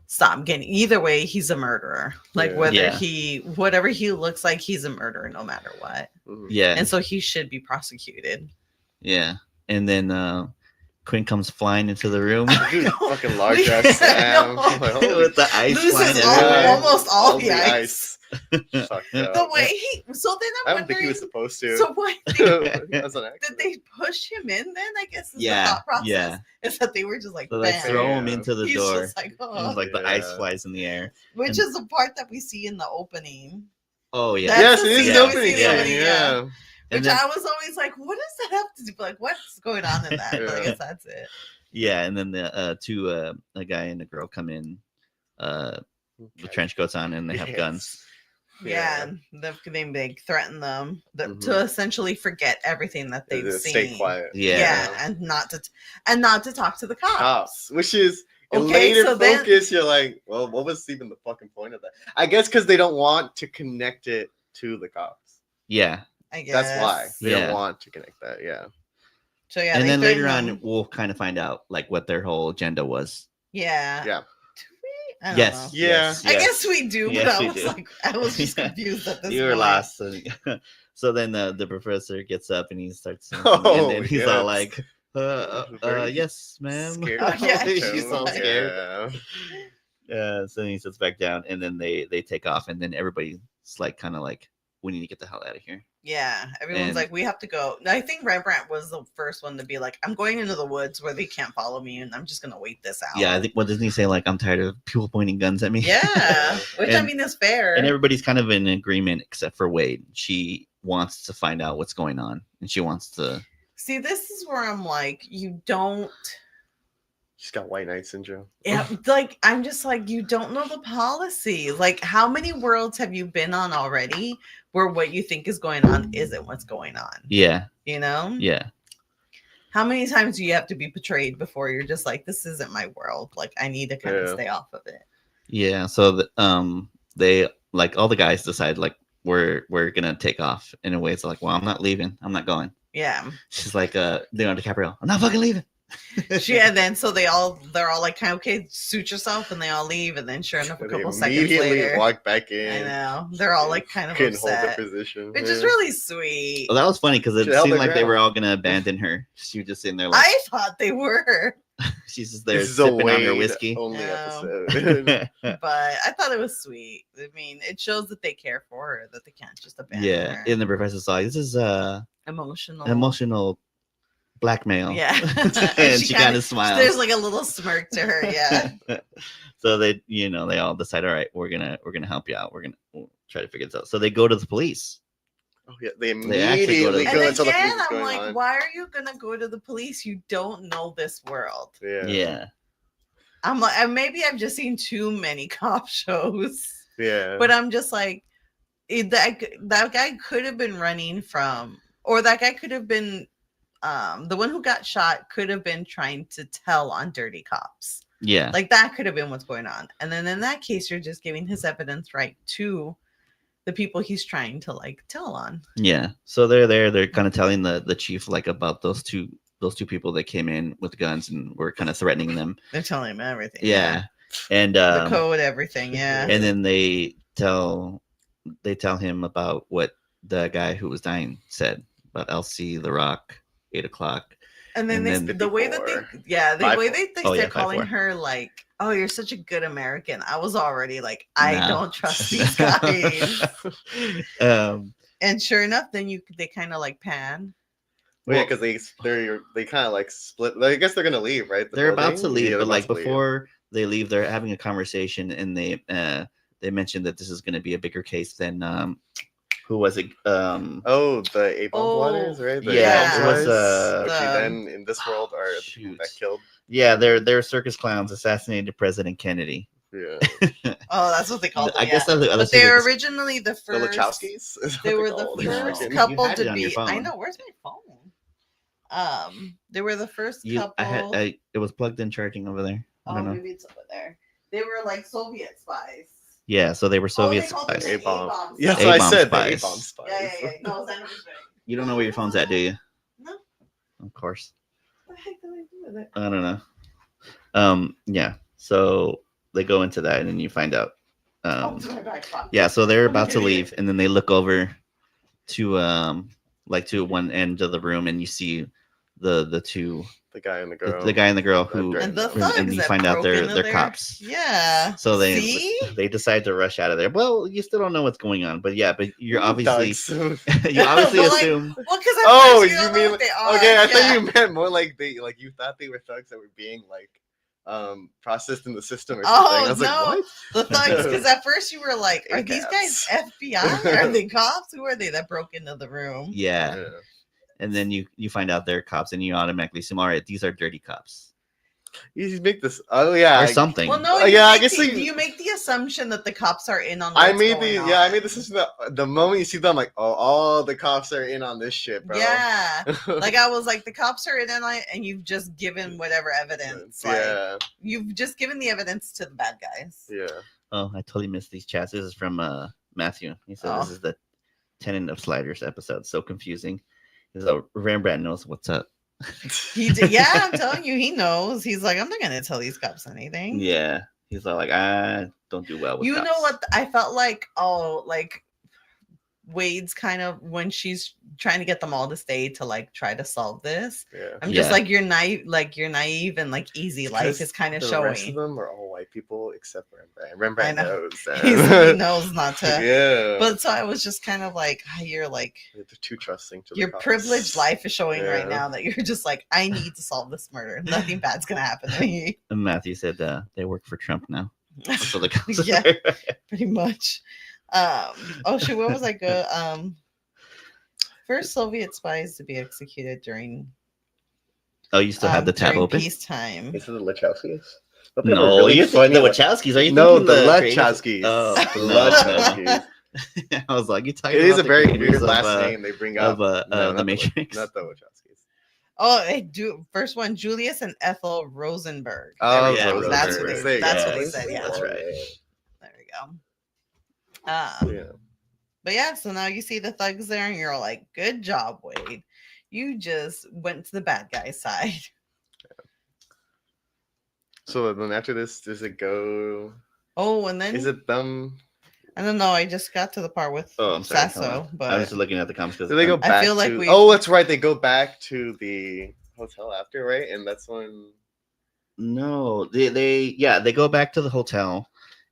stop getting, either way, he's a murderer. Like, Yeah. whether Yeah. whatever he looks like, he's a murderer no matter what. Mhm. Yeah. And so he should be prosecuted. Yeah. And then Quinn comes flying into the room Dude, fucking large I ass Sam. know. I'm like, holy with the ice Loses flying all- everywhere. almost all the ice. Fucked up. The way he, so then I I'm don't think he wondering, was supposed to. so what, As an did accident. they push him in then? I guess is Yeah, the thought process. yeah. Is that they were just like, So they bam. throw him Yeah. into the He's door. just like, And oh. like the ice Yeah. flies in the air. Which and- is the part that we see in the opening. Oh yeah. That's Yes, the it is scene the that we opening see scene. in the opening, Yeah. Which And then- I was always like, what does that have to do? Like, what's going on in that? But I Yeah. guess that's it. Yeah, and then the two a guy and a girl come in with trench coats on, and they have Yes. guns. Yeah, they threaten them Mhm. to essentially forget everything that they've Just seen. Stay quiet. Yeah, and not to talk to the cops. Cops, which is in Okay, later so then- focus. You're like, well, what was even the fucking point of that? I guess because they don't want to connect it to the cops. Yeah, I guess That's why they Yeah. don't want to connect that. Yeah. So yeah, and they then later threaten on, them. we'll kind of find out like what their whole agenda was. Yeah. Yeah. Do we? I don't Yes, know. Yeah. yes, I yes. guess we do, but Yes, I we was do. like, I was just Yeah. confused at this You were point. lost. So then the professor gets up and he starts singing, Oh, and then he's all yes. like, Very yes, ma'am. Scared. Oh, yeah, He's she's all like- scared. Yeah. So then he sits back down, and then they take off, and then everybody's like, kind of like, we need to get the hell out of here. Yeah, everyone's And- like, we have to go. I think Rembrandt was the first one to be like, I'm going into the woods where they can't follow me, and I'm just gonna wait this out. Yeah, I think what doesn't he say? Like, I'm tired of people pointing guns at me. Yeah, which I And- mean is fair. And everybody's kind of in agreement except for Wade. She wants to find out what's going on, and she wants to. See, this is where I'm like, you don't. She's got white knight syndrome. Yeah, like I'm just like, you don't know the policy. Like, how many worlds have you been on already where what you think is going on isn't what's going on? Yeah, You know? yeah, How many times do you have to be betrayed before you're just like, this isn't my world? Like, I need to kind of Yeah. stay off of it. yeah. So they like all the guys decide like we're gonna take off in a way. It's like, well, I'm not leaving. I'm not going. Yeah. She's like, Leonardo DiCaprio, I'm not fucking leaving. And then so they're all like, kind of, okay, suit yourself, and they all leave, and then sure enough, a They couple seconds immediately later, walk back I in. know they're all like kind of Couldn't hold upset, their position. which is Yeah. really sweet. Well, that was funny because it She held seemed her like they were ground. all gonna abandon her. She was just sitting there like I thought they were, she's just there This is a sipping on her Wade whiskey. only No. episode. but I thought it was sweet. I mean, it shows that they care for her, that they can't just abandon Yeah, her. and the professor's like, this is emotional blackmail. Yeah. And she kind of smiles. There's like a little smirk to her. Yeah. So they, they all decide, all right, we're gonna help you out. We'll try to figure this out. So they go to the police. Oh yeah, they They actually go to- immediately And go into the again, police is I'm going like, on. why are you gonna go to the police? You don't know this world. Yeah. Yeah. I'm like, maybe I've just seen too many cop shows, Yeah. but I'm just like, that guy could have been running from, or that guy could have been, the one who got shot could have been trying to tell on dirty cops. Yeah. Like that could have been what's going on. And then in that case, you're just giving his evidence right to the people he's trying to like tell on. Yeah. So they're there. They're kind of telling the chief like about those two people that came in with guns and were kind of threatening them. They're telling him everything. Yeah. And The code, everything. Yeah. and then they tell him about what the guy who was dying said about LC, The Rock, 8 o'clock. And then, And then the way that they, 54. the 5'4". way they Oh, yeah, they're calling 5'4". her like, oh, you're such a good American. I was already like, I No. don't trust these guys. And sure enough, then they kind of like pan. Well, yeah, because they kind of like split. I guess they're gonna leave, right? The They're about to building? leave, Yeah, but they're like about to leave. before they leave, they're having a conversation, and they mentioned that this is going to be a bigger case than who was it? Oh, the A-bomb waters, right? The Yeah, it A-bomb was, waters, which the- then in this world are the people that shoot. killed. Yeah, they're circus clowns assassinated President Kennedy. Yeah, Oh, that's what they called it. I guess that's the other But thing. they're is- originally the the first. Wachowskis. is what They were they're the called. first You couple had it to on your be. I phone. know. Where's my phone? They were the first couple. it was plugged in charging over there. I Oh, don't know. maybe it's over there. They were like Soviet spies. Yeah, so they were Soviet they called them spies. the A-bomb. A-bomb Yeah, that's spies. what I A-bomb said. spies. The A-bomb spies. Yeah. No, Xander was right. You don't know where your phone's at, do you? No. Of course. What the heck did I do with it? I don't know. Yeah. So they go into that, and then you find out. It's in my back pocket. Yeah. So they're Let me about get to it. leave, and then they look over to to one end of the room, and you see the two The guy and the girl. the guy and the girl who And the and thugs you that find out broke they're into they're their- cops. Yeah. So See? they decide to rush out of there. Well, you still don't know what's going on, but yeah, but you're Ooh, obviously thugs. you obviously But, like, assume. Well, because Oh, you you don't know mean what they are. okay? I Yeah. thought you meant more like you thought they were thugs that were being like processed in the system or something. Oh, I was no. like, what? The thugs, because at first you were like, are these guys Cats. FBI? Are they cops? Who are they that broke into the room? Yeah. And then you find out they're cops, and you automatically assume, all right, these are dirty cops You make this. Oh yeah. or something. Well, no, Yeah, I make guess you make the assumption that the cops are in on. I what's made going the I on. made the decision that the moment you see them, like, oh, all the cops are in on this shit, bro. Yeah, like I was like, the cops are in on it, and you've just given whatever evidence. Like, yeah, you've just given the evidence to the bad guys. yeah. Oh, I totally missed these chats. This is from Matthew. He said this Oh. is the Tenant of Sliders episode. So confusing. So Rembrandt knows what's up. He did, yeah, I'm telling you, he knows. He's like, I'm not gonna tell these cops anything. Yeah. He's all like, I don't do well with You cops. know what? I felt like, oh, like Wade's kind of when she's trying to get them all to stay to like try to solve this. Yeah. I'm just Yeah. like your naive and like easy life is kind of the showing. rest of them are all white people except Rembrandt. Rembrandt I know. knows. He knows not to. Yeah. But so I was just kind of like, you're like they're too trusting to your the cops. privileged life is showing right Yeah. now that you're just like, I need to solve this murder. Nothing bad's gonna happen to me. And Matthew said they work for Trump now. So the cops Yeah. Pretty much. Oh shoot, what was I good? First Soviet spies to be executed during Oh, you still have the tab during open? peacetime. Is it the Lachowskis? No, you're thinking the Wachowskis. Are you No, thinking the creators? Lachowskis. Oh, The no. Lachowskis. I was like, you talking It about is a the very creators weird of, last name they bring up. of No, the Matrix. Not the Wachowskis. Oh, I do. First one, Julius and Ethel Rosenberg. Oh, There we yeah, go. That's what Rosenberg. they. That's what go. they said. Yeah, That's right. there we go. Yeah. But yeah, so now you see the thugs there, and you're like, "Good job, Wade. You just went to the bad guy's side." So then after this, does it go? Oh, and then Is it them? I don't know. I just got to the part with Oh, I'm sorry. hold Sasso, on. but I was just looking at the comments because Do they go I back feel like to? we- Oh, that's right. They go back to the hotel after, right? And that's when. no, they go back to the hotel,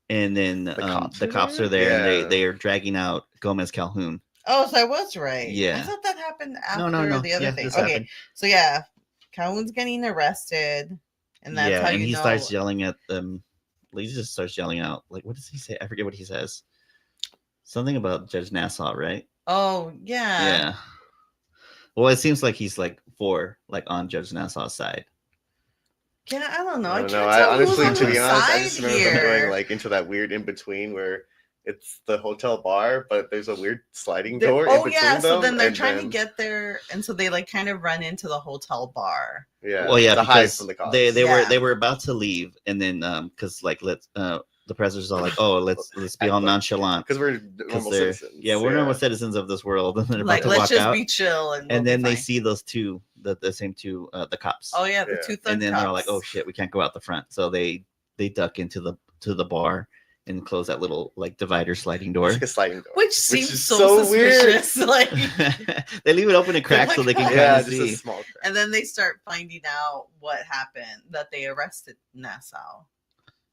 and then the cops are there, Yeah. and they are dragging out Gomez Calhoun. oh, so I was right. I Yeah. thought that happened after No. the other Yeah, thing. this Okay, happened. so yeah, Calhoun's getting arrested, and that's Yeah, how and you he know. starts yelling at them. He just starts yelling out, like, what does he say? I forget what he says. Something about Judge Nassau, right? Oh yeah. Yeah. Well, it seems like he's like on Judge Nassau's side. Yeah, I don't know. I I don't can't know. tell Honestly, who's to on be whose honest, I side just remember them here. going like into that weird in between where it's the hotel bar, but there's a weird sliding They're- door. oh in between yeah, so them, then they're and trying then- to get there, and so they like kind of run into the hotel bar. Yeah. Well, yeah, to hide because from the cops. they Yeah. were about to leave, and then because like the president's all like, oh, let's be all Act like- nonchalant because we're 'cause normal they're citizens. we're normal citizens of this world, and they're Like, about to let's walk just out, be chill, and and we'll then be they fine. see those two, the same two, the cops. Oh yeah, the Yeah. two thug And then they're like, cops. oh shit, we can't go out the front, so they duck into the bar and close that little like divider sliding door. It's like a sliding door, Which seems is so weird. suspicious. Like, They leave it open and crack so they can Yeah, kind of just a see. small crack. and then they start finding out what happened, that they arrested Nassau.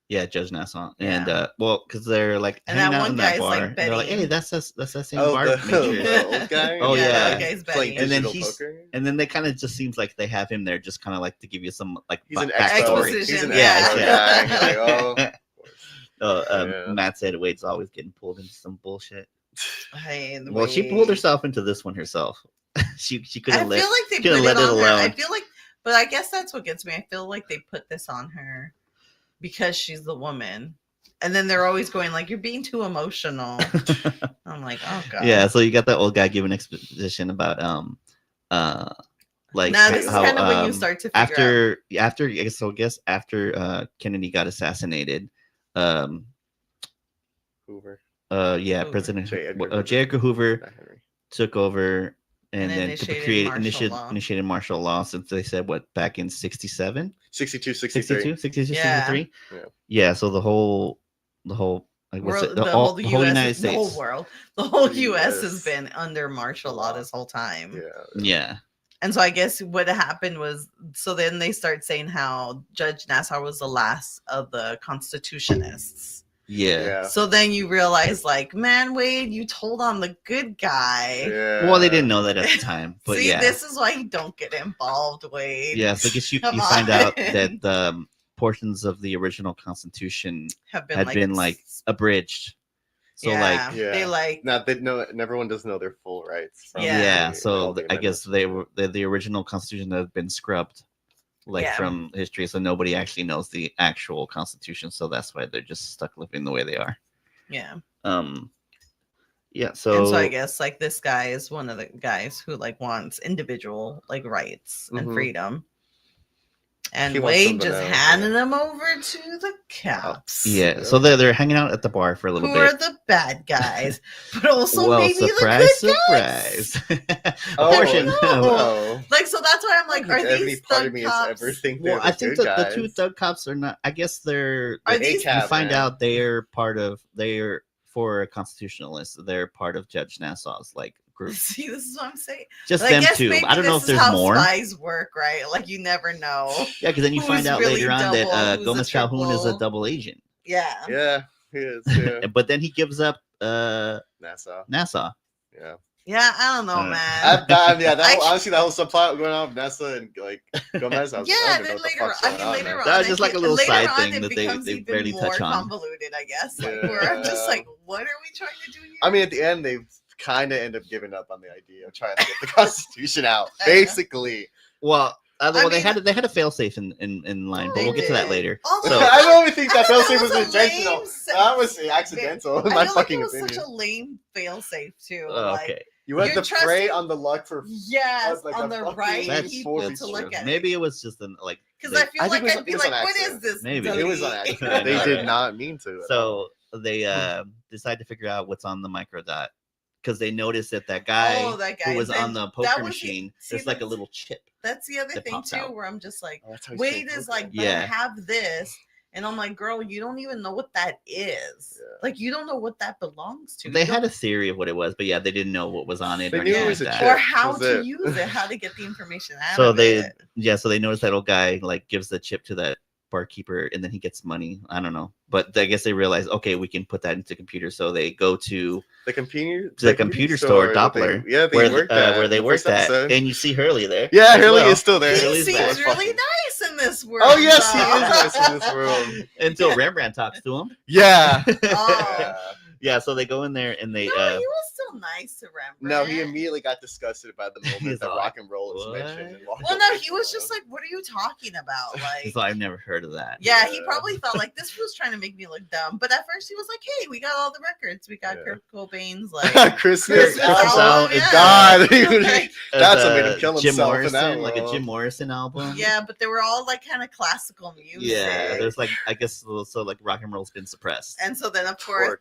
Yeah, Judge Nassau, and Yeah. well, because they're like And hanging that out one in that guy's, bar. like, and they're like, betting. hey, that's that same Oh, bar. the, matrix." the old guy. Oh, yeah. that guy's Playing betting. And then digital he's- poker. And then they kind of just seems like they have him there, just kind of like to give you some like He's an backstory. expo. He's an Yeah. expo guy. You're like, oh, Yeah. Matt said Wade's always getting pulled into some bullshit. Hey, the Well, she way- pulled herself into this one herself. she could I have feel let. like they could've put let it it on her. I alone. feel like, but I guess that's what gets me. I feel like they put this on her because she's the woman, and then they're always going like, "You're being too emotional." I'm like, oh god. Yeah, so you got that old guy giving exposition about like Now this is how, kind of when you start to figure out. after I guess after Kennedy got assassinated, Hoover. yeah, Hoover. President J. Edgar Hoover. J. Edgar Hoover Not Henry. took over and And then initiated martial law. initiated martial law since they said what back in 67, 62, 63. 62, Yeah. 63. Yeah. Yeah, so the whole like what's World, it, the whole the whole US, United the whole States. world, the whole The U.S. US. has been under martial law Law. this whole time. Yeah. Yeah. And so I guess what happened was, so then they start saying how Judge Nassau was the last of the constitutionists. Yeah. Yeah. So then you realize, like, man, Wade, you told on the good guy. Yeah. Well, they didn't know that at the time, but See, yeah. this is why you don't get involved, Wade. Yeah, so I guess you Come find out on. that portions of the original Constitution Have had been like abridged. So like Yeah. they like Not that no, and everyone doesn't know their full rights. From Yeah. yeah, so all the I guess amendments. they were the original Constitution had been scrubbed like Yeah. from history, so nobody actually knows the actual Constitution. So that's why they're just stuck living the way they are. yeah. Yeah. So, And so I guess like this guy is one of the guys who like wants individual like rights and Mhm. freedom. And He wants Wade something just else, handed him over to the cops. yeah, so they're hanging out at the bar for a little Who bit. are the bad guys, but also well, maybe surprise, the good guys. surprise. Oh, Portion. no. Oh. Like, so that's why I'm like, are Every these part thug of me is cops? ever think Well, they're I the think good that the two guys. thug cops are not. I guess they're. Are They're these- ACAB, you find man. out they're part of. They're for constitutionalists. They're part of Judge Nassau's like group. See, this is what I'm saying. Just But I them guess two. maybe I don't know this if is there's how more. spies work, right? Like you never know. Yeah, because then you who find is out really later on double, that who's a Gomez Calhoun is a triple. double agent. Yeah. Yeah, he is. Yeah. But then he gives up NASA. NASA. Yeah. Yeah, I don't know, Uh, man. Honestly, that whole subplot going on with NASA and like Gomez. I was Yeah, like, I don't then know what the later, fuck's I going mean, on, later man. on, That was just like a little later side on, thing it that they becomes even barely more touch on. convoluted, I guess. Like, where I'm just Yeah. like, what are we trying to do here? I mean, at the end, they kind of end up giving up on the idea of trying to get the Constitution out. I know. Basically, Well, they mean- had a fail safe in line, but They we'll get to that did. later. Also, So- I don't even think I that thought failsafe that was was a intentional. lame That was accidental, in I my feel like fucking it was opinion. such a lame failsafe too. Oh, Like, okay, You have You're to prey trusting- on the luck for. yes, like on a the fucking right That's- people that's to true. look at maybe it. it was just an like. Because they- I feel I like think it I'd be was like, on what is accident. this? Maybe. It was on delete? accident. They did not mean to. at all. So they decide to figure out what's on the microdot because they noticed that guy, Oh, that guy. who was Then on the that poker was the- machine, see, there's like a that's- little chip. That's the other that thing pops too, out. where I'm just like, Oh, that's how you Wade say is poker. like, but I Yeah. have this. And I'm like, girl, you don't even know what that is. Yeah. Like, you don't know what that belongs to. They You had don't- a theory of what it was, but yeah, they didn't know what was on it They or knew anything it was like a that. chip. or how was to it. use it, how to get the information out So of they it. so they noticed that old guy like gives the chip to that barkeeper and then he gets money. I don't know, but I guess they realized, okay, we can put that into computer. So they go to The computer, the computer store, that Doppler, They, yeah, they where worked at where they the worked first at, episode. and you see Hurley there. Yeah, as Hurley well. is still there. He Hurley's seems there. really nice in this world. Oh yes, he though. is nice in this world. Until Rembrandt talks to him. Yeah. Oh. Yeah, so they go in there and they No, he was still nice to Rembrandt. No, he immediately got disgusted by the moment He's that like, rock and roll is "What?" mentioned. and walked Well, up no, to he him. was just like, "What are you talking about?" Like, he's like, I've never heard of that. yeah, he Yeah. probably thought like this was trying to make me look dumb. But at first, he was like, "Hey, we got all the records. We got Yeah. Kurt Cobain's like Christmas Christmas album. album, is yeah. God, he was- Like, That's As, what made him kill Jim himself in that Morrison, like a world. Jim Morrison album. yeah, but they were all like kind of classical music. Yeah, there's like I guess so like rock and roll's been suppressed. And so then, of Poor course,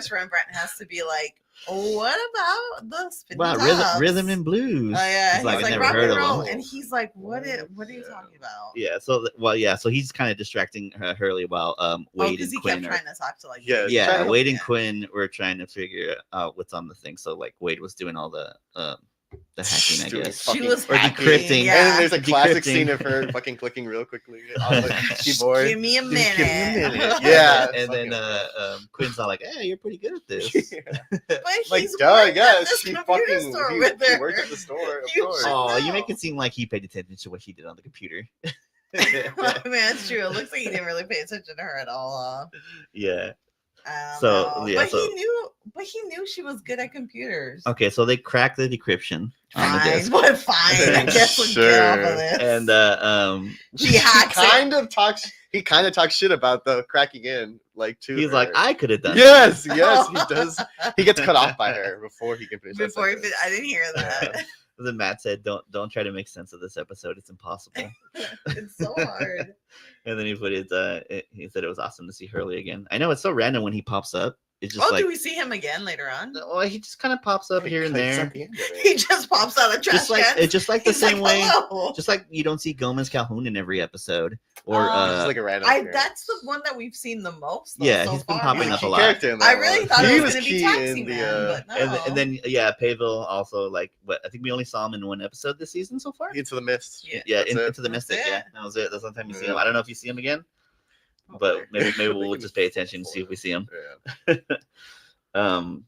Kurt. Rembrandt has to be like, "Oh, what about the spinning Wow, tops?" rhythm and blues. Oh yeah, He's like, I never rock heard and of roll, them. and he's like, "What? What are you Yeah. talking about?" Yeah, so he's kind of distracting Hurley while Oh, Wade because and he kept Quinn are. trying to talk to like Yeah, the- Yeah, trying to- Wade and Yeah. Quinn were trying to figure out what's on the thing. So like Wade was doing all the hacking, I Doing guess. fucking She was Or hacking, decrypting. Yeah. And then there's a classic Decrypting. scene of her fucking clicking real quickly on the keyboard. Give me a Just give me a minute. minute. Yeah. and then fucking- Quinn's all like, "Hey, you're pretty good at this." But Like, he's duh, worked at yes, this she computer fucking store he with her. worked at the store, of You course. should- Oh, you No. make it seem like he paid attention to what she did on the computer. I mean, that's true. It looks like he didn't really pay attention to her at all. Yeah. I don't So, know. yeah, but so- he knew she was good at computers. Okay, so they crack the decryption on the Fine, disk, but fine. I guess we'll get off Sure. of this. and she hacks it. He kind of talks shit about the cracking in, like to he's her. like, "I could have done." Yes, he does. He gets cut off by her before he can finish. that Before he sentence. I didn't hear that. that. Then Matt said, "Don't try to make sense of this episode. It's impossible." It's so hard. And then he put he said it was awesome to see Hurley again. I know it's so random when he pops up. It's just Oh, like, do we see him again later on? well, he just kind of pops up here and It's there. at the end of it. He just pops out of trash Just like cans. it's just like the He's same like, way. "Hello." Just like you don't see Gomez Calhoun in every episode, or Just like a random. appearance. That's the one that we've seen the most. Though, Yeah, so he's been far. popping He's a up a key lot. character in that I really one. thought He it was going to be key Taxi in Man, the, but no. and then yeah, Payville also like. But I think we only saw him in one episode this season so far. Into the Mist. Yeah. Yeah, That's it. into the That's Mystic. it. Yeah, that was it. That's the only time you see him. Yeah. I don't know if you see him again, but maybe we'll just pay attention and see if we see him. Yeah.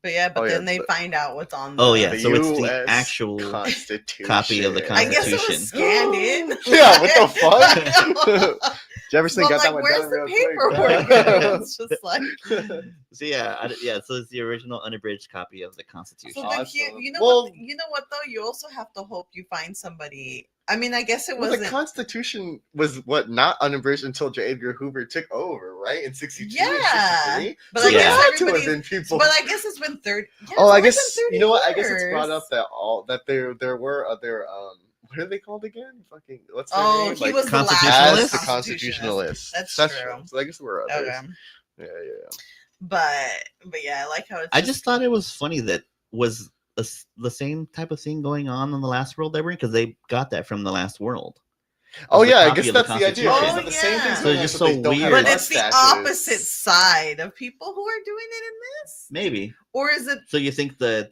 But yeah, but Oh, yeah, then they but- find out what's on. Oh, the- yeah, so it's the US actual Constitution. copy of the I guess it Constitution. was scanned in. Yeah, what the I know. fuck? Jefferson But, got like, that one where's done the real paperwork? quick. It's just like. So yeah, so it's the original unabridged copy of the Constitution. So then Awesome. you know Well- what? You know what though? You also have to hope you find somebody. I mean, I guess it Well, the wasn't. Constitution was not unabridged until J. Edgar Hoover took over, right? In 62 Yeah, and 63. but So I there guess had to have everybody. been people. But I guess it's been 30. Yeah, Oh, it's I only guess been 30 you know what? I guess it's brought years. up that there were other what are they called again? Fucking what's their Oh, name? he Like, was the last Constitutionalists? as the constitutionalist. constitutionalists. That's true. So I guess there were others. Okay. Yeah. But yeah, I like how it's. I just thought it was funny that was the same type of thing going on in the last world they were in because they got that from the last world. Oh was the yeah, I copy guess of the that's the idea. Constitution. It's like the same Oh, thing's yeah. going So on, it's just but they so don't have weird. But it's the mustaches. opposite side of people who are doing it in this, Maybe. or is it? So you think that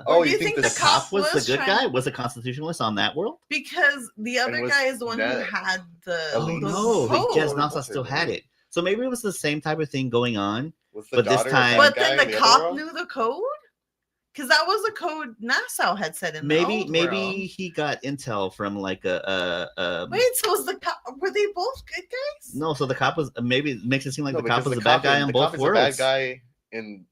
Oh, do you think the the this- cop was the good trying- guy? Was a constitutionalist on that world? Because the other was guy is the one who that had the. at Oh least- the no, code. Jazz What Nasa was still her had name? it. So maybe it was the same type of thing going on. Was the But this daughter a time- bad But guy then in the other cop world? knew the code, because that was the code Nassau had said in the old Maybe world. he got intel from like a Wait, so was the cop? Were they both good guys? no. So the cop was maybe it makes it seem like No, the cop because was the bad guy in- on the both cop is worlds. the bad guy in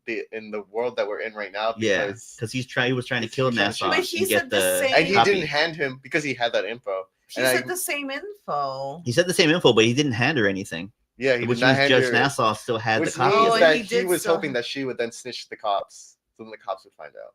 the world that we're in right now. Yeah, Because because he was trying to He's kill trying to Nassau But and he get said the the same- and he copy. didn't hand him because he had that info. He and said I- the same info. He said the same info, but he didn't hand her anything. Yeah, he Which did not means hand Judge her, Nassau still had the which copy. means Oh, of and it. that he he did was still hoping that she would then snitch the cops, so then the cops would find out.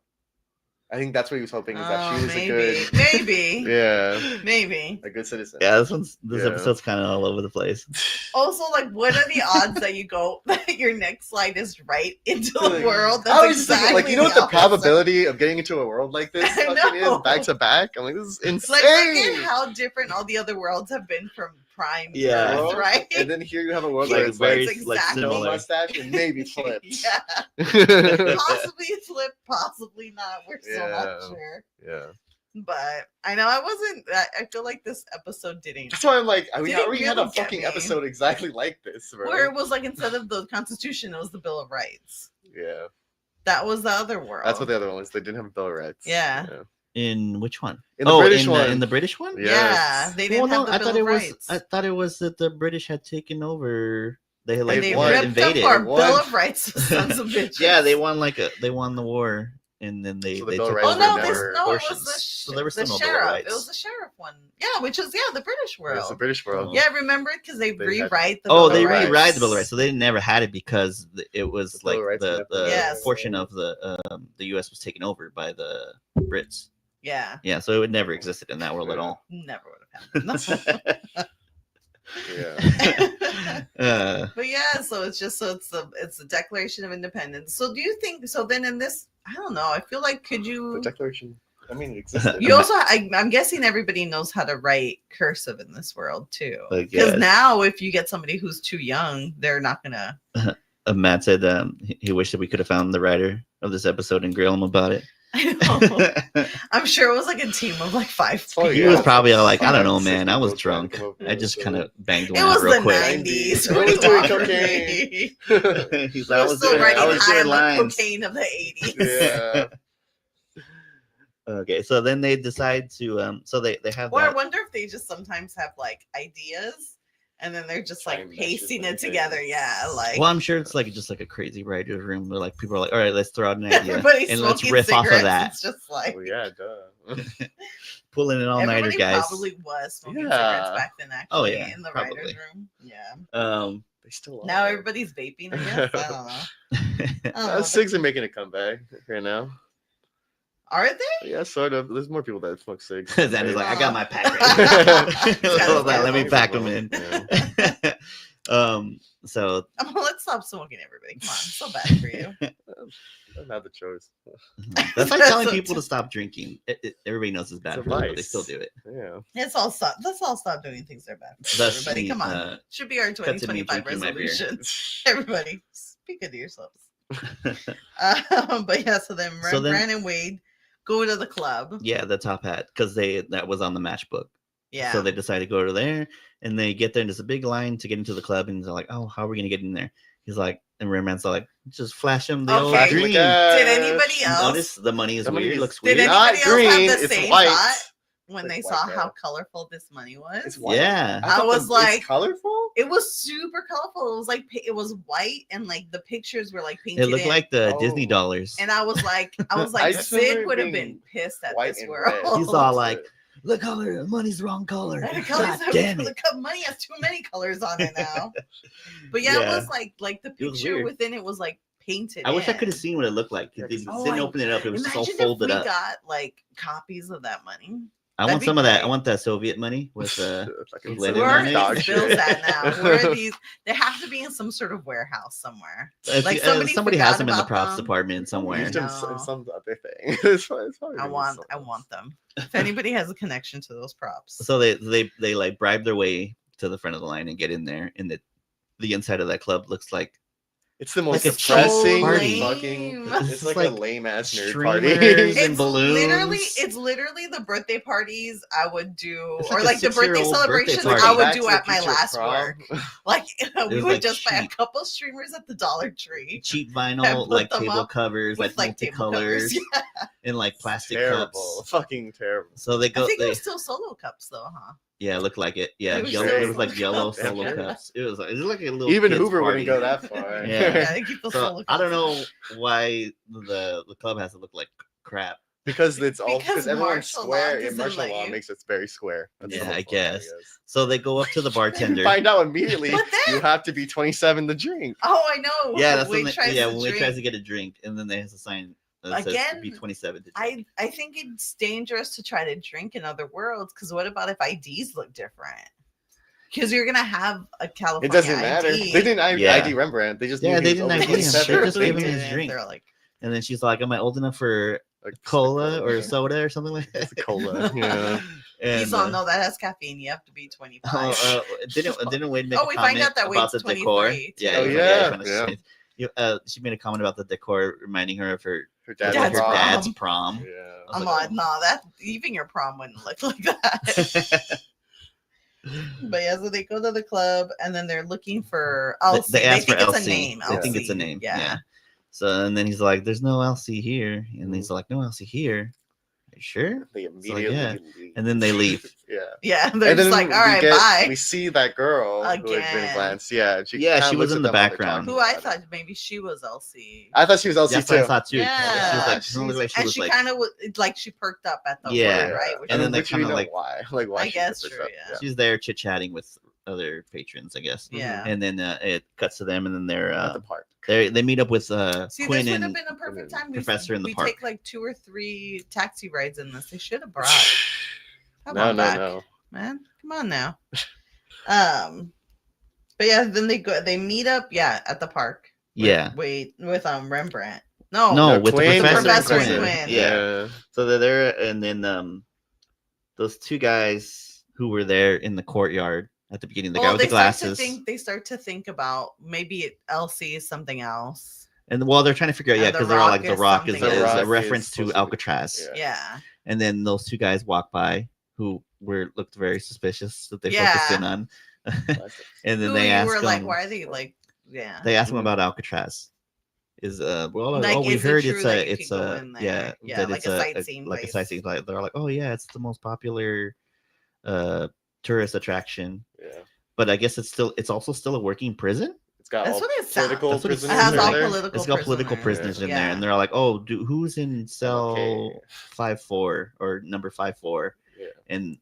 I think that's what he was hoping, is that she was maybe, a good, maybe, yeah, maybe. a good citizen. Yeah, this Yeah. episode's kind of all over the place. Also, like, what are the odds that you go that your next slide is right into the Like, world? That's I was just thinking, like, you know what the opposite. probability of getting into a world like this I fucking is, know. back to back? I'm like, this is insane. Like, look at how different all the other worlds have been from Prime. Yeah. Earth, World, right? And then here you have a world Like, where it's very like like exactly- no similar. mustache and maybe flipped. Yeah, possibly flip, possibly not. We're still Yeah. not sure. Yeah. But I know I wasn't. I feel like this episode didn't. That's why I'm like, we Didn't already had a really get fucking me. episode exactly like this, bro. Where it was like, instead of the Constitution, it was the Bill of Rights. Yeah. That was the other world. That's what the other one was. They didn't have a Bill of Rights. Yeah. In which one? In the British in one. in the British one. Yeah. Yeah, they didn't have the I Bill thought of it was. Rights. I thought it was that the British had taken over. They had And like they won. ripped invaded. up our Won. Bill of Rights, sons of bitches. Yeah, they won the war, and then they So the they Bill of took Rights Oh over no, were this never no, it portions. was So there was the still no Bill of sheriff. Rights. It was the sheriff one. Yeah, which is the British It was the world. British world. Yeah, remember it because they They had- rewrite the. Oh, Bill they of Rights. rewrite the Bill of Rights, so they never had it because it was The Bill like of Rights the never- Yes. portion of the U.S. was taken over by the Brits. Yeah, Yeah, so it never existed in that world at Yeah. all. never would have happened. Yeah. But yeah, so it's the Declaration of Independence. So do you think so? Then in this, I don't know. I feel like could The you? Declaration. I mean, it existed. You also, I'm guessing everybody knows how to write cursive in this world too. Like, Because yeah. now, if you get somebody who's too young, they're not gonna. Matt said he wished that we could have found the writer of this episode and grill him about it. I know. I'm sure it was like a team of like 5 Oh, people. He yeah. was probably all like, I don't know, Five, man. six I was people trying to drunk. come up with I just it. kind of banged one It out was real the quick. 90s. I What was do you want doing from cocaine. me? He's We're like, I was still doing, writing I was high doing on the lines. cocaine of the 80s. Yeah. Okay, so then they decide to so they have Or I that. wonder if they just sometimes have like ideas and then they're just Try like and mesh it pasting it with together. things. Yeah, like Well, I'm sure it's like just like a crazy writer's room where like people are like, all right, let's throw out an idea everybody's and let's smoking riff off of cigarettes. that, It's just like Oh yeah, duh. pulling in all nighters, everybody guys. probably was smoking Yeah. cigarettes back then. Actually, Oh, yeah, in the probably. writers' room. Yeah. They still are. Now everybody's vaping. I guess I don't know. I don't know. Cigs are making a comeback right now. Are they? Yeah, sort of. There's more people that smoke cigs. Xander's like, I got my pack. It's Ready. gotta Hold on, let me be pack them in. Yeah. So Let's stop smoking, everybody. Come on, it's so bad for you. I don't have the choice. that's like That's telling so people to stop drinking. Everybody knows it's bad It's a for them, but they vice. still do it. Yeah. Let's all stop doing things that are bad for Thus, everybody. Come on, uh, should be our cuts of me 2025 drinking my beer. resolution. Everybody, speak good to yourselves. But yeah, so then So then- Bran and Wade go to the club. Yeah, the top hat because that was on the matchbook. Yeah, So they decide to go to there, and they get there, and there's a big line to get into the club, and they're like, "Oh, how are we gonna get in there?" He's like, and Rayman's like, "Just flash him the old Okay. green." Did anybody Cash. else? Notice the money is The money weird. is- Looks Did weird. Not anybody else green, have the it's same white. thought when It's they like saw white, how yeah. colorful this money was? It's white. Yeah. I thought was it's like- colorful. It was super colorful. It was like it was white, and like the pictures were like painted. It looked in. like the Disney Oh. dollars. And I was like, I just remember Sid it would have being been pissed at white this and world. red. He's all like, "The color, money's wrong color." And the God colors damn it. the money has too many colors on it now. But yeah, Yeah. it was like the It was picture weird. within it was like painted. I wish I in. could have seen what it looked like. Yeah, They 'cause didn't I- open it up. It was just all Imagine if folded we up. got like copies of that money. I That'd want be some of that. I great. want that Soviet money with Fucking Lenin Where on are it. dog these shit. bills at now? Where are these? They have to be in some sort of warehouse somewhere. Like somebody has forgot them in the about props them. department Used somewhere. them No. in some other thing. It's probably I gonna be want something I else. want them. If anybody has a connection to those props. So they like bribe their way to the front of the line and get in there, and the inside of that club looks like It's the most Like a cheap depressing party. fucking. It's It's just like a like lame ass nerd streamers party. and balloons. It's literally the birthday parties I would do, It's or like a like the birthday 6-year-old birthday celebrations party. I would Back do to the at my Future last prom. work. Like we was, would like, just buy a cheap. couple streamers at the Dollar Tree Cheap And vinyl put like them table up covers, with like like table multicolors, covers. Yeah. and like plastic Terrible, cups. fucking terrible. So they I go. think it They, was still solo cups though, huh? yeah, it looked like it. Yeah, It was yellow. still It was like solo yellow cups. solo Yeah. cups. It was like a little. Even kids' Hoover party. wouldn't go that far. Yeah. Yeah, they keep the So solo cups. I don't know why the club has to look like crap. Because it's all Because because everyone's martial law square, and doesn't martial let law you. makes it very square. That's Yeah, the whole I point, guess. So they go up to the bartender. Find out immediately But then- you have to be 27 to drink. Oh, I know. Yeah, that's Wade when tries yeah to when Wade drink. tries to get a drink, and then they have to sign that says Again, be 27 to drink. I think it's dangerous to try to drink in other worlds because what about if IDs look different? Because you're gonna have a California It doesn't matter. ID. They didn't Yeah. ID Rembrandt. They just Yeah, knew they he was didn't over ID him. 27. They just They gave him his didn't. drink. They're like, And then she's like, "Am I old enough for Like, cola or yeah. soda or something like that?" It's cola, yeah. And, he's on. No, that has caffeine. You have to be 25. didn't Wade make Oh, a we find comment out that about Wade's the decor? 23 too. Oh, he yeah, found yeah. she made a comment about the decor, reminding her of her Her Dad's dad's dad's prom. prom. Yeah. I was I'm like, like, no, that even your prom wouldn't look like that. But yeah, so they go to the club and then they're looking for Elsie. They ask think for it's Elsie. a name. They think it's a Elsie. name. Yeah. So and then he's like, "There's no Elsie here," and he's like, "No Elsie here." Are you sure? They like, immediately yeah. leave. And then they leave. Yeah. Yeah, they're And just then like, all right, we bye. see that girl who had been Again. glanced. Yeah. She Yeah, kinda she was looks in at the them while they're background. talking Who I about it. thought maybe she was Elsie. I thought she was Elsie That's what I too. thought too. Yeah. She was like, she looked like she And was she like, kind of like she perked up at the Yeah. word, right? Which And is- then they which we kinda know like- why I she guess did this true, up. yeah. she's there chit chatting with other patrons, I guess. yeah. And then it cuts to them, and then they're At the park. they meet up with See, Quinn this would have and been a perfect time. Professor in the we park. take like 2 or 3 taxi rides in this. They should have brought. Come No, on no, back, no. man. Come on now. But yeah, then they meet up. Yeah, at the park. yeah. With Rembrandt. No, No, with Quinn the and professor, Professor and Quinn. Quinn. Yeah. So they're there, and then those two guys who were there in the courtyard at the beginning, the guy with the glasses, They start to think about maybe Elsie is something else. and well, they're trying to figure out, And yeah, The because they're all Rock like the is Rock is, something is else. a The Rock reference is to supposed to be- Alcatraz, yeah. Yeah. and then those two guys walk by who looked very suspicious that they Yeah. focused in on, and then Who they you ask were him, like, why are they like? Yeah. they ask him Mhm. about Alcatraz. Is well, Like, oh, we is it heard true it's that a you it's could go a in there? yeah Yeah, that like it's a sightseeing like a place. sightseeing place. They're like, oh yeah, it's the most popular tourist attraction. Yeah. But I guess it's also still a working prison. It's got That's all what it sounds- political That's what it prisoners It has in all there. political It's got political prisoners. prisoners in there, and they're like, oh, who's in cell Okay. 54 or number 54? Yeah. And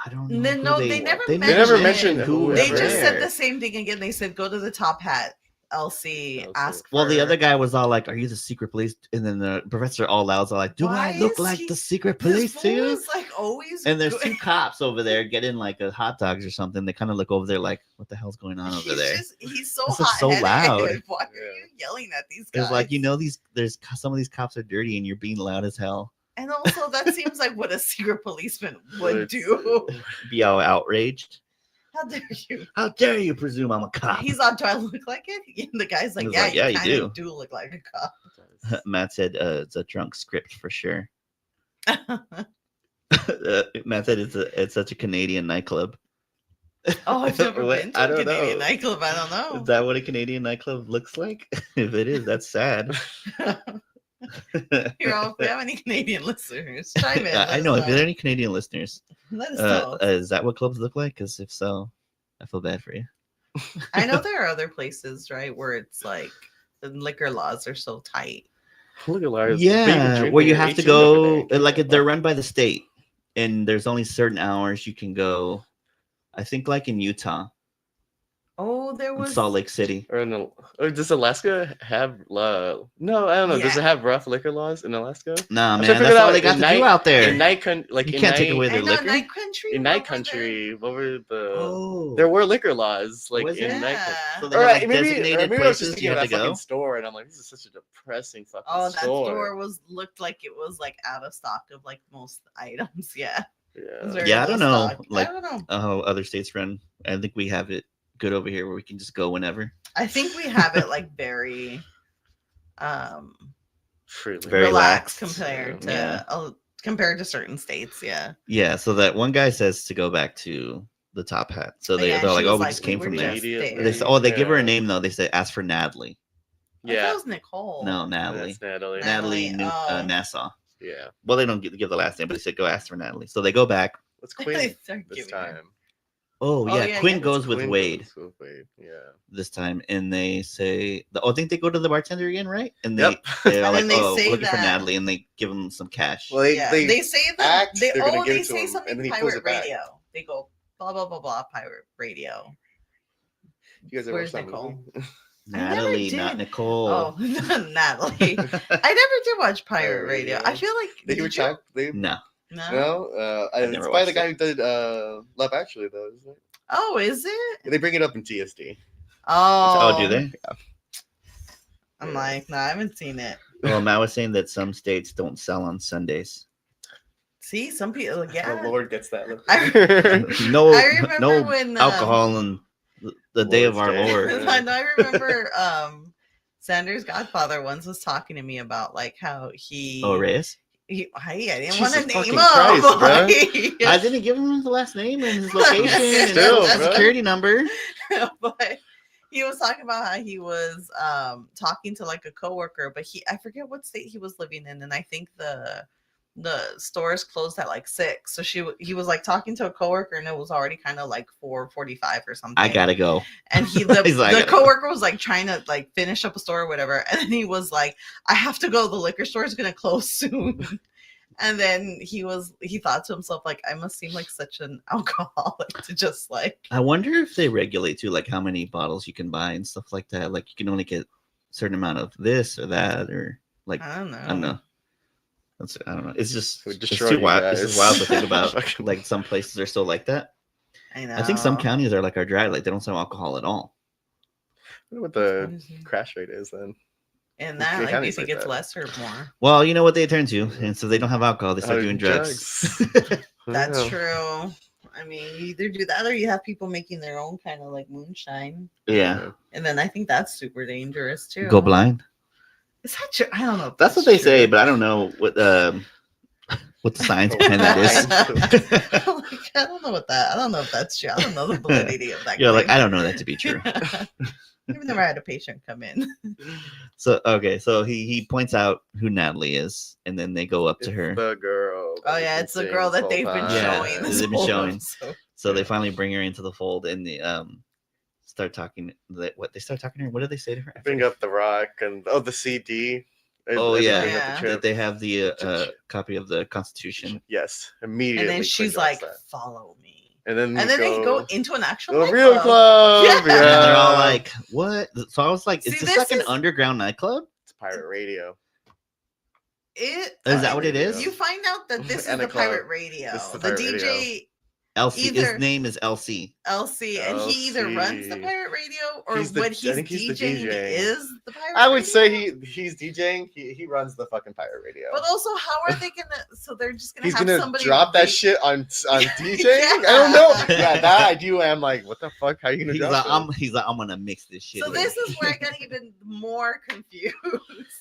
I don't know. Then, who no, they never They never mentioned mentioned it. who They was just there. said the same thing again. They said, go to the top hat. Elsie, Elsie. ask Well, the for- other guy was all like, "Are you the secret police?" And then the professor all loud, like, "Do Why I look is like he- the secret This police fool to you?" is, like always And there's good. 2 cops over there getting like a hot dogs or something. They kind of look over there like, "What the hell's going on over there?" He's so This is hot. so loud. Why are Yeah. you yelling at these guys? It's like, there's some of these cops are dirty, and you're being loud as hell. And also, that seems like what a secret policeman would It's- do. Be all outraged. How dare you? How dare you presume I'm a cop? He's on. Do I look like it? And the guy's like, He's yeah, like, "Yeah, you kinda do look like a cop. Matt said, "It's a drunk script for sure." Matt said it's such a Canadian nightclub. Oh, I've never What? been to I a don't Canadian know. nightclub. I don't know. Is that what a Canadian nightclub looks like? If it is, that's sad. Here, if we have any Canadian listeners, chime in. I know. If there are any Canadian listeners, Let us know. is that what clubs look like? Because if so, I feel bad for you. I know there are other places, right, where it's like the liquor laws are so tight. Look at Lars. Yeah, where you have to go, like they're run by the state, and there's only certain hours you can go. I think, like in Utah, there in was Salt Lake City. Or does Alaska have no? I don't know. Does Yeah. it have rough liquor laws in Alaska? Nah, I'm trying to man, figure that's it all out. they got In to do out there. In night, like You in can't take night, away I their know liquor. Night Country. in what night was country. What were the? Oh, There were liquor laws like Was in there? night country. Yeah. So they Or have like maybe designated maybe I was just places you thinking of have that to fucking go. store, and I'm like, this is such a depressing fucking Oh, that store. store looked like it was like out of stock of like most items. Yeah. It was Yeah. very Yeah, I don't low know, stock. like- I don't know. How other states run. I think we have it good over here where we can just go whenever. I think we have it like very Freely. Very relaxed lax. compared to Yeah. compared to certain states. Yeah. Yeah, so that one guy says to go back to the top hat. So Yeah, they're she like, was oh, we like, just we came were from there. just Immediately. They say, oh, they give her a Yeah. name though. They say ask for Natalie. I thought Yeah. it was Nicole. No, Natalie. That's Natalie. Natalie Oh. Nassau. Yeah. Well, they don't give the last name, but they said go ask for Natalie. So they go back. Let's They Quinn start this giving her- time. Oh, yeah, yeah, Quinn yeah, goes with Quinn Wade goes with Wade. Yeah. this time, and they say, I think they go to the bartender again, right? And Yep. they're And like, then they oh, say looking for that- Natalie, and they give them some cash. Well, Yeah, they say that act they're gonna give they it to say him, something and then he pulls pirate it back. radio. They go blah blah blah blah pirate radio. You guys ever Where's watched that Nicole? movie? Natalie, did. not Nicole. Oh, Natalie. I never did watch pirate Pirate radio. Radio. I feel like They did were you? checked. They No. No. no. I It's never by the watched guy who did Love Actually, though, isn't it? Oh, is it? They bring it up in TSD. Oh, Oh, do they? I'm Yeah. like, no, I haven't seen it. Well, Matt was saying that some states don't sell on Sundays. See, some people, yeah. The Lord gets that. Look. No, I remember no when, alcohol on the day of our Lord's Day. Lord. I remember Sanders' godfather once was talking to me about like how he. Oh, Reyes? Hey, I didn't want to Jesus name fucking him. Christ, bruh. I didn't give him his last name and his location and Still, his bro. security number. But he was talking about how he was talking to like a coworker, but I forget what state he was living in, and I think the stores closed at like 6. So he was like talking to a coworker, and it was already kind of like 4:45 or something. I gotta go. And He's like, "I the gotta go." coworker was like trying to like finish up a store or whatever, and then he was like, "I have to go. The liquor store is gonna close soon." And then he thought to himself like, "I must seem like such an alcoholic to just like." I wonder if they regulate too, like how many bottles you can buy and stuff like that. Like you can only get a certain amount of this or that, or like I don't know. I don't know. I don't know. It's just It would it's destroy too you wild. guys. It's just wild to think about. Fucking- Like some places are still like that. I know. I think some counties are like our dry, like they don't sell alcohol at all. I wonder what What the is it? crash rate is then. And the that, like, do you counties think like it's that. less or more? Well, you know what they turn to, and so they don't have alcohol. They start doing drugs. That's Yeah. true. I mean, you either do that or you have people making their own kind of like moonshine. Yeah, And then I think that's super dangerous too. go blind. Is that true? I don't know. if That's what they true. say, but I don't know what the science behind that is. Like, I don't know what that. I don't know if that's true. I don't know the validity of that. You're like, claim. I don't know that to be true. I've never had a patient come in. So okay, so he points out who Natalie is, and then they go up to her. The girl. that Oh we've yeah, been it's the seeing girl this that they've whole been time. Yeah, showing. This they've been whole showing. episode. So they finally bring her into the fold, and they start talking. What they start talking to her? What did they say to her? I Bring forget. up the rock and the CD. Oh, As they yeah. bring up the Yeah. trip. That they have the copy of the Constitution. Yes, immediately. And then Quinn she's does like, that. "Follow me." and then They go into an actual the real nightclub. club. Yeah. Yeah, And they're all like, "What?" So I was like, "Is See, this like this an is- underground nightclub?" it's pirate radio. Is that what it is? You find out that this is And the a club. pirate radio. This is the The pirate DJ LC. Either- His name is LC. LC, and he either runs the LC. pirate radio or He's the- what I he's think he's the DJing DJ. is the pirate I would radio? say he's DJing. He runs the fucking pirate radio. But also, how are they gonna? So they're just gonna He's have gonna somebody drop that read- shit on DJing. Yeah. I don't know. Yeah, that I do. I'm like, what the fuck? How are you gonna He's drop like, it? I'm gonna mix this shit. So in." this is where I got even more confused.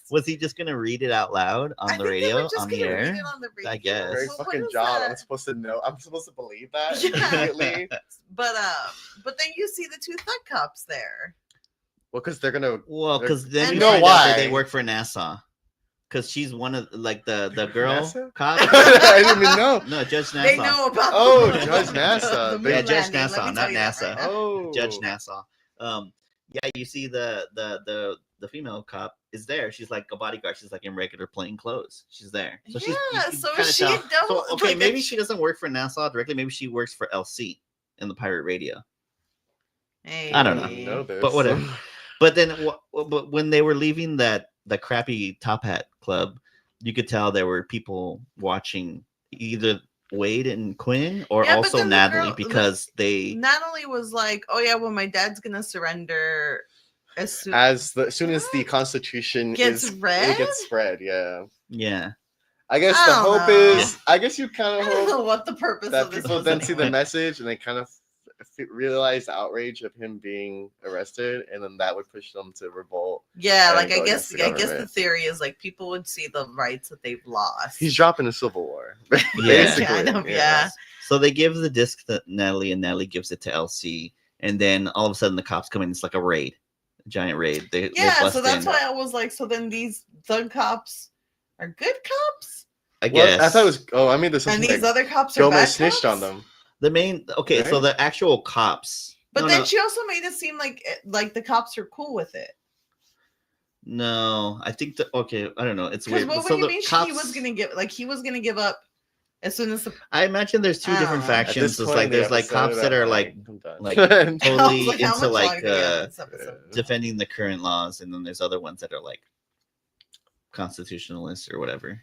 Was he just gonna read it out loud on I the think they radio were just on the gonna read air? it on the radio. I guess. Great But what fucking is job. that? I'm supposed to know. I'm supposed to believe that Yeah. immediately. But then you see the two thug cops there. Well, because they're gonna. Well, because then And you then- find out that why? they work for NASA. Because she's one of like the girl NASA? cop. I didn't even know. No, Judge NASA. They know about Oh, the- Judge the NASA. moon Yeah, Judge landing, let NASA, me not tell you that NASA. right now. Oh, Judge Nassau. Yeah, you see the female cop is there. She's like a bodyguard. She's like in regular plain clothes. She's there. So she's Yeah, you can so kinda she tell. don't- So, okay, like, maybe if- she doesn't work for Nassau directly. Maybe she works for LC in the pirate radio. Hey. I don't know. I know this. But whatever. But then, but when they were leaving the crappy Top Hat club, you could tell there were people watching either Wade and Quinn or Yeah, but also then the Natalie girl- because they. Natalie was like, "Oh yeah, well, my dad's gonna surrender as soon As soon as the Constitution Gets read? it gets spread. Yeah. Yeah. I guess I the don't hope know. is. I guess you kind I of don't know hope what the purpose that of this people was then see the anyway. message and they kind of realize the outrage of him being arrested, and then that would push them to revolt. Yeah, and like go I guess against the the government. theory is like people would see the rights that they've lost. He's dropping a civil war. Yeah. Kind of, yeah. So they give the disc to Natalie, and Natalie gives it to LC, and then all of a sudden the cops come in. It's like a raid, a giant raid. They Yeah, bust so that's in. why I was like, so then these thug cops are good cops, I guess. Well, I thought it was. Oh, I mean, there's and something these that other cops are bad Gomez snitched cops? on them. the main. Okay, so Right? the actual cops. But no, then no, she also made it seem like the cops are cool with it. no, I think that. Okay, I don't know. It's Because weird. what So do you the mean cops, he was gonna give up as soon as the I imagine there's two I different don't know. At At factions. this It's point like in the there's like episode, cops that I'm are like I'm done. like I totally was like, how into much like longer do we have in this episode? defending the current laws, and then there's other ones that are like constitutionalists or whatever.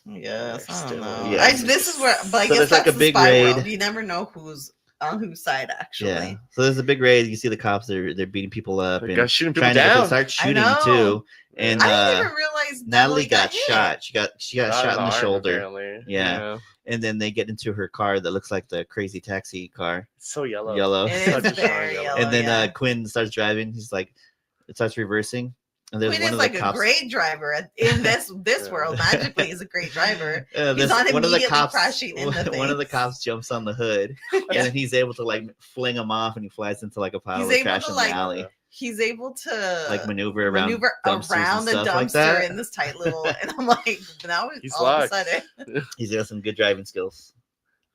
Yes, I don't Still, know. yeah. This is where, but I So guess there's, like, that's a the big spy raid. world. You never know who's on whose side actually. Yeah. So there's a big raid. You see the cops. They're beating people up They and got shooting people trying to down. start shooting know. too. And I didn't even realize Natalie got hit. shot. She got shot in the arm, shoulder. apparently. Yeah. And then they get into her car that looks like the crazy taxi car. It's so yellow. Yellow. It Such is a strong very yellow. yellow. And then yeah. Quinn starts driving. He's like, it starts reversing. And there's Quinn one is of like the a cops. great driver in this Yeah. world. Magically, he's a great driver. This, not one of the immediately cops, crashing into one of the things. cops jumps on the hood, and then he's able to like fling him off, and he flies into like a pile He's of able trash to, in like, the alley, He's able to like maneuver around dumpsters around and the stuff like dumpster that. in this tight little. And I'm like, now He's all of a locked. sudden, He's got some good driving skills.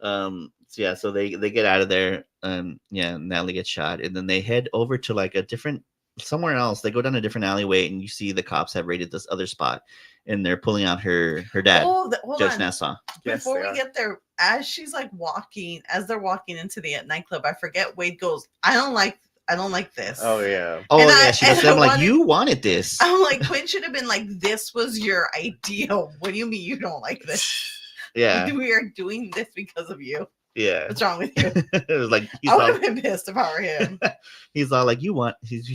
So yeah, so they get out of there. Yeah, Natalie gets shot, and then they head over to like a different somewhere else. They go down a different alleyway, and you see the cops have raided this other spot, and they're pulling out her dad, hold Judge on. Nassau. Yes, Before they we are. get there, as they're walking into the nightclub, I forget. Wade goes, I don't like this. Oh yeah. Oh And yeah, I- she and just said I like wanted- you wanted this. I'm like, Quinn should have been like, this was your idea. What do you mean you don't like this? Yeah, We are doing this because of you. yeah. What's wrong with you? It was like he's I would all, have been pissed if I were him. he's all like, he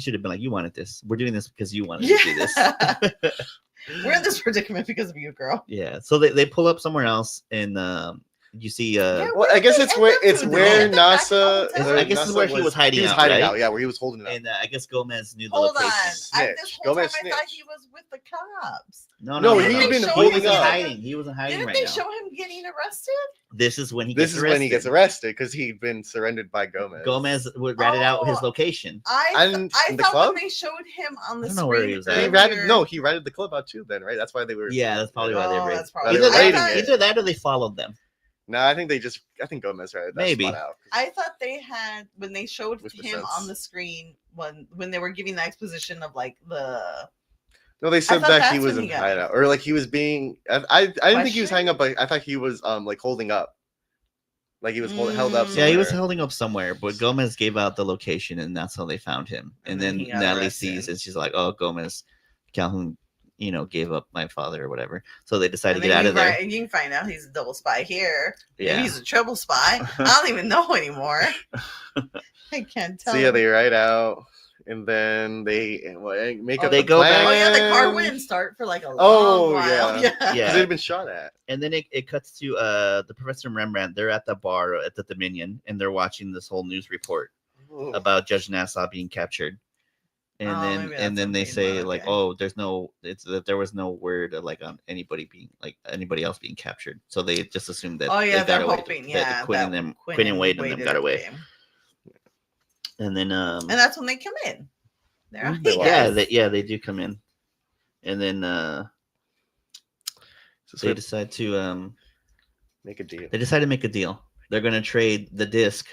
should have been like, you wanted this. We're doing this because you wanted to do this. Yeah. We're in this predicament because of you, girl. Yeah. So they pull up somewhere else, and you see Well, I guess it's where NASA. I guess this is where he was hiding He was out, hiding right? out. Yeah, where he was holding it out. and I guess Gomez knew the Hold on. location. This Snitch. whole Gomez time I thought snitch. he was with the cops. No, No, he'd no. been He holding wasn't up. hiding. He wasn't hiding Didn't right they now. show him getting arrested? This is when he This gets is arrested. when he gets arrested because he'd been surrendered by Gomez. Gomez would ratted out his Oh, location. I In thought the club? when they showed him on the I don't know screen where he was at. He He ratted. No, he ratted the club out too. Then right. That's why they were. Yeah, that's probably why they Oh, raided. that's probably They were raiding I thought, it. Either that or they followed them. No, I think Gomez ratted that Maybe. spot out. I thought they had when they showed Which makes him sense. on the screen when they were giving the exposition of like the No, they said thought that that's he was when in he got hideout, or like he was being. I didn't think he was Questioned? hanging up, but I thought he was like holding up, like he was held up. Mm. Yeah, he was somewhere. holding up somewhere, but Gomez gave out the location, and that's how they found him. And And then then he got Natalie arrested. sees, and she's like, "Oh, Gomez, Calhoun, gave up my father or whatever." So they decide to and get then out of there. You can find out he's a double spy here. Maybe Yeah. he's a triple spy. I don't even know anymore. I can't tell. So yeah, they ride out, and then they make up. They the go back- Oh yeah, the car plan. wouldn't start for like a long Oh, while. yeah. Yeah. Yeah. 'Cause they'd been shot at. And then it cuts to the Professor and Rembrandt. They're at the bar at the Dominion, and they're watching this whole news report about Judge Nassau being captured. And Oh, then maybe and that's then they something, say but like, okay. "Oh, there was no word like on anybody else being captured." So they just assumed that. Oh yeah, they they're got away, hoping. that Yeah, Quinn and them, Quinn and Wade and them got away. And then And that's when they come in. They're They like, yeah, they do come in, and then So they decide to make a deal. They decide to make a deal. They're going to trade the disc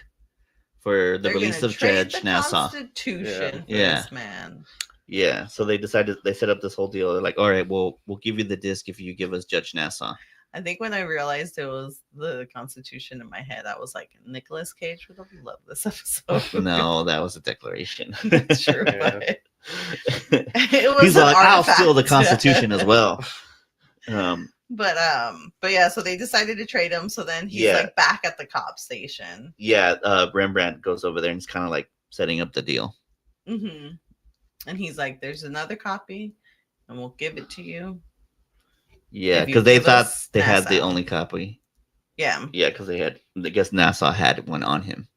for the they're release gonna of trade Judge the Nassau. Constitution for Yeah. this man. Yeah, so they set up this whole deal. They're like, "All right, we'll give you the disc if you give us Judge Nassau." I think when I realized it was the Constitution in my head, I was like, Nicolas Cage would have loved this episode. No, that was a declaration. That's true. Yeah. But it was He's an like, I'll steal the artifact. Constitution as well. But yeah, so they decided to trade him. So then he's like back at the cop station. Yeah, Rembrandt goes over there and he's kind of like setting up the deal. Mm-hmm. And he's like, "There's another copy, and we'll give it to you." Yeah, If you because they give thought us they had the NASA. only copy. Yeah. Yeah, because they had, I guess NASA had one on him,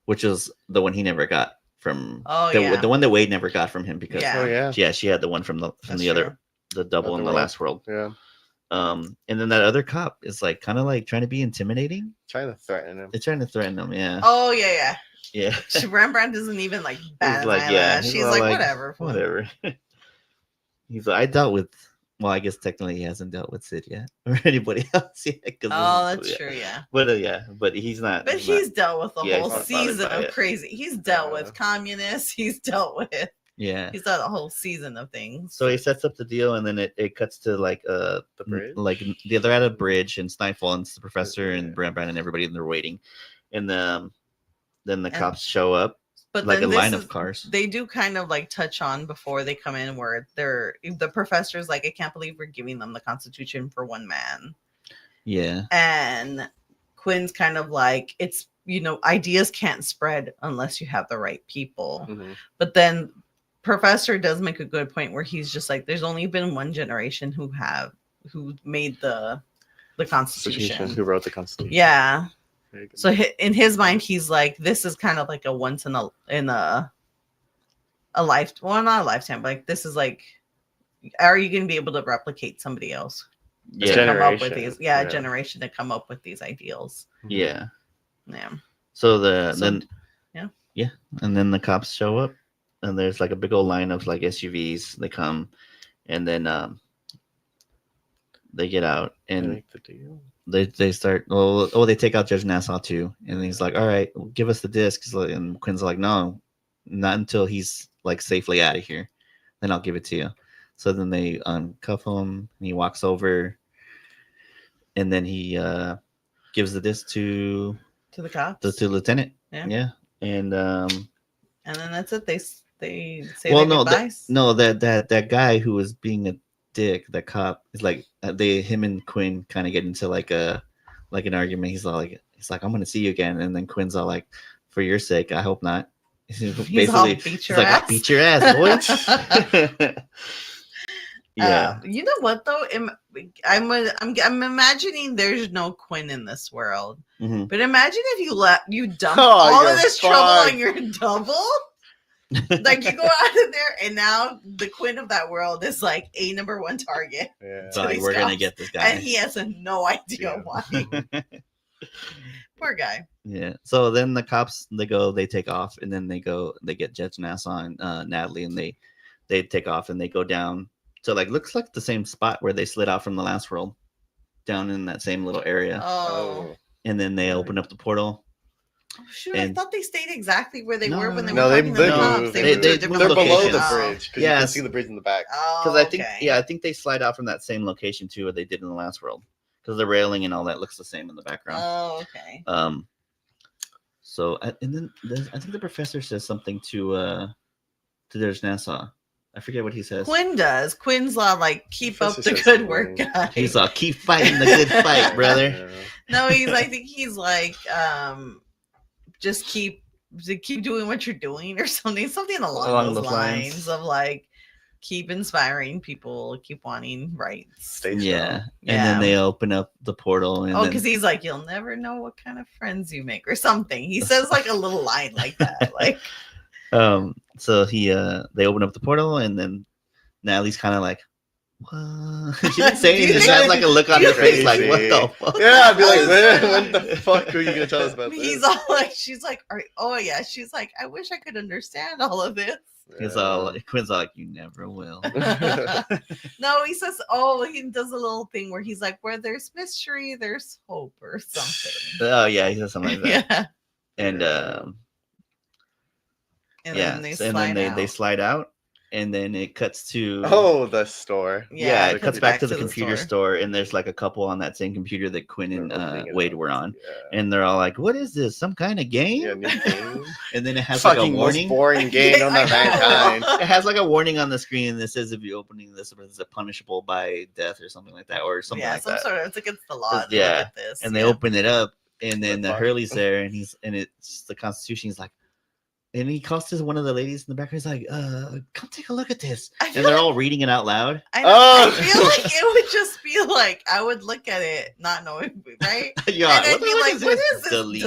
which is the one he never got from. Oh, the, yeah. the one that Wade never got from him because Yeah. yeah. she had the one from That's the other, true. the double Other in the world. last world. Yeah. And then that other cop is like kind of like trying to be intimidating. Trying to threaten him. They're trying to threaten him. Yeah. Oh yeah. Yeah. Rembrandt isn't even like bad. He's like, like, yeah. She's he's all like, whatever. Whatever. He's like, I dealt with. Well, I guess technically he hasn't dealt with Sid yet or anybody else yet. Oh, that's true. Yeah. But he's not. But he's dealt with the Yeah, whole he's not bothered season by of it. crazy. He's dealt Yeah. with communists. He's dealt with. Yeah. He's done a whole season of things. So he sets up the deal, and then it cuts to like The bridge? like they're at a bridge, and Snifel and the professor and Yeah. Rembrandt and everybody, and they're waiting, and then the And- cops show up, but like a then line this of cars. They do kind of like touch on before they come in where the professor's like, I can't believe we're giving them the Constitution for one man. Yeah, And Quinn's kind of like, it's, ideas can't spread unless you have the right people. Mhm. But then Professor does make a good point where he's just like, there's only been one generation who made the Constitution. Who wrote the Constitution? Yeah. Very good. So in his mind, he's like, this is kind of like a once in a life. Well, not a lifetime, but like this is like, are you going to be able to replicate somebody else? yeah, To come up with Generation, these, yeah. a generation to come up with these ideals. yeah. Yeah. So Yeah. and then the cops show up, and there's like a big old line of like SUVs. They come, and then they get out, They and make the deal. they start. They take out Judge Nassau too, and he's like, "All right, give us the disc." And Quinn's like, "No, not until he's like safely out of here. Then I'll give it to you." So then they uncuff him, and he walks over, and then he gives the disc to To the cops. the Lieutenant. Yeah. Yeah, and And then that's it. They say well, their no, goodbyes. that guy who was being a dick, the cop, is like him and Quinn kind of get into like an argument. He's like, I'm gonna see you again, and then Quinn's all like, for your sake, I hope not. He's all, beat he's your like, ass. I'll beat your ass, boy. Yeah, You know what though? I'm imagining there's no Quinn in this world. Mhm. But imagine if you dump Oh, all of you're this trouble fucked. on your double. Like you go out of there, and now the Quinn of that world is like a number one target, Yeah. so like, these we're gonna cops. get this guy. and he has no idea Yeah. why. Poor guy. Yeah. So then the cops they take off, and then they get Judge Nassau and Natalie, and they take off, and they go down to like looks like the same spot where they slid out from the last world, down in that same little area, Oh, and then they open up the portal. shoot! I and- thought they stayed exactly where they No, were when they no, were No, they talking to the cops. moved. They They- moved to a they different They're moved below locations. the bridge because you Yes. can see the bridge in the back. Oh, Because I think okay. I think they slide out from that same location too, where they did in the last world, because the railing and all that looks the same in the background. Oh, okay. So and then I think the professor says something to Judge Nassau. I forget what he says. Quinn does. Quinn's like, keep up Professor the says good something. work, guys. He's like, keep fighting the good fight, brother. Yeah. No, I think he's like, just keep doing what you're doing or something along those lines of like, keep inspiring people, keep wanting rights. Stay Yeah. strong. And then they open up the portal, and Oh, then, because he's like, you'll never know what kind of friends you make or something. He says like a little line like that. Like, so they open up the portal, and then Natalie's kind of like, what? She didn't say Do you anything. She think- has like a look on her face, like, what the fuck? Yeah, I'd be like, man, what the fuck are you gonna tell us about this? he's all like, she's like, oh yeah, she's like, I wish I could understand all of this. He's all Quinn's all like, you never will. No, he says, oh, he does a little thing where he's like, where there's mystery, there's hope or something. Oh yeah, he says something like that. Yeah. And And yeah, then they so- slide and then out. they slide out, and then it cuts to the store. yeah, it it cuts back to the computer store, and there's like a couple on that same computer that Quinn and Wade were on, and they're all like, "What is this? Some kind of game?" Yeah, new game. And then it has Fucking like a warning. most boring game on the mankind. It has like a warning on the screen that says if you're opening this, it's punishable by death or something like that, or something like some that. sort of it's against the law. to Yeah, look at this. and they open it up, and then The fuck? Hurley's there, and it's the Constitution. He's like, and he calls to one of the ladies in the back. He's like, come take a look at this. I And feel they're like- all reading it out loud. I know, Oh. I feel like it would just be like I would look at it, not knowing, right? Yeah, And I'd be like, "What is this? Delete.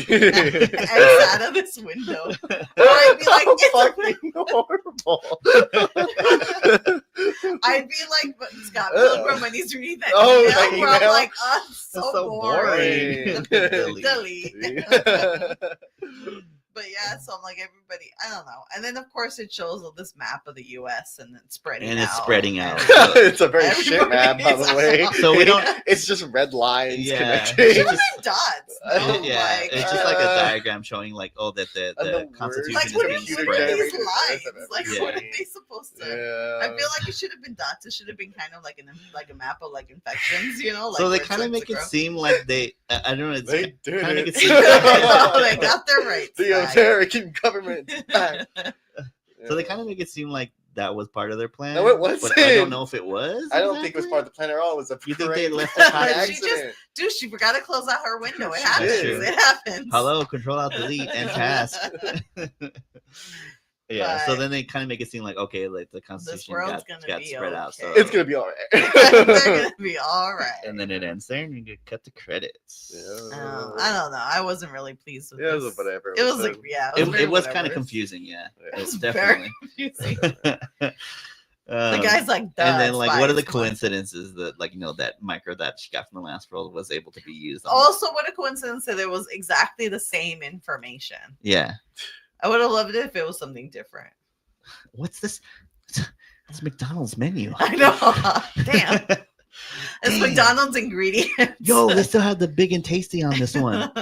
Delete." X out of this window. Or I'd be like, "It's a fucking horrible. I'd be like Scott Pilgrim when he's reading that Oh, email, that where I'm email? like, oh, it's so, That's so boring. boring. Delete. Yeah. But yeah, so I'm like everybody, I don't know. And then of course it shows this map of the US and then spreading And out. it's spreading out. It's a very shit map, by the way. So we don't- It's just red lines Yeah. It connecting. should have been dots. No? Yeah, Like, it's just like a diagram showing like, oh, that And the the Constitution like is what are, being computer what are spread. these generated lines? version of Like it. what are Yeah. they supposed to? Yeah. I feel like it should have been dots. It should have been kind of like a map of like infections, you know? Like So they where kind of it's make it grow. seem like I don't know. It's They did kinda it. make it seem- Oh, they got their rights. The back. American government back. so they kind of make it seem like that was part of their plan. No, it wasn't. But I don't know if it was. I don't think it was exactly. part of the plan at all. It was a You think they great left it by She just- accident. Dude, she forgot to close out her window. It She happens. did. It happens. Hello, Control Alt Delete and task. Yeah, so But- then they kind of make it seem like okay, like the Constitution world's got gonna be spread out. So okay. It's gonna be all They're right. gonna be all right. and then it ends there, and you get cut the credits. I don't know. I wasn't really pleased with Yeah, it this. was whatever. It was like, yeah, It, very it was kind whatever. of confusing, yeah. Yeah. It was Very definitely. confusing. The The guy's like, Duh, and then it's like, fine, what are the it's fine. coincidences that like that micro that she got from the last world was able to be used? On Also, what a coincidence that it was exactly the same information. yeah. I would have loved it if it was something different. What's this? It's McDonald's menu. I know. Damn. It's Damn. McDonald's ingredients. Yo, they still have the big and tasty on this one.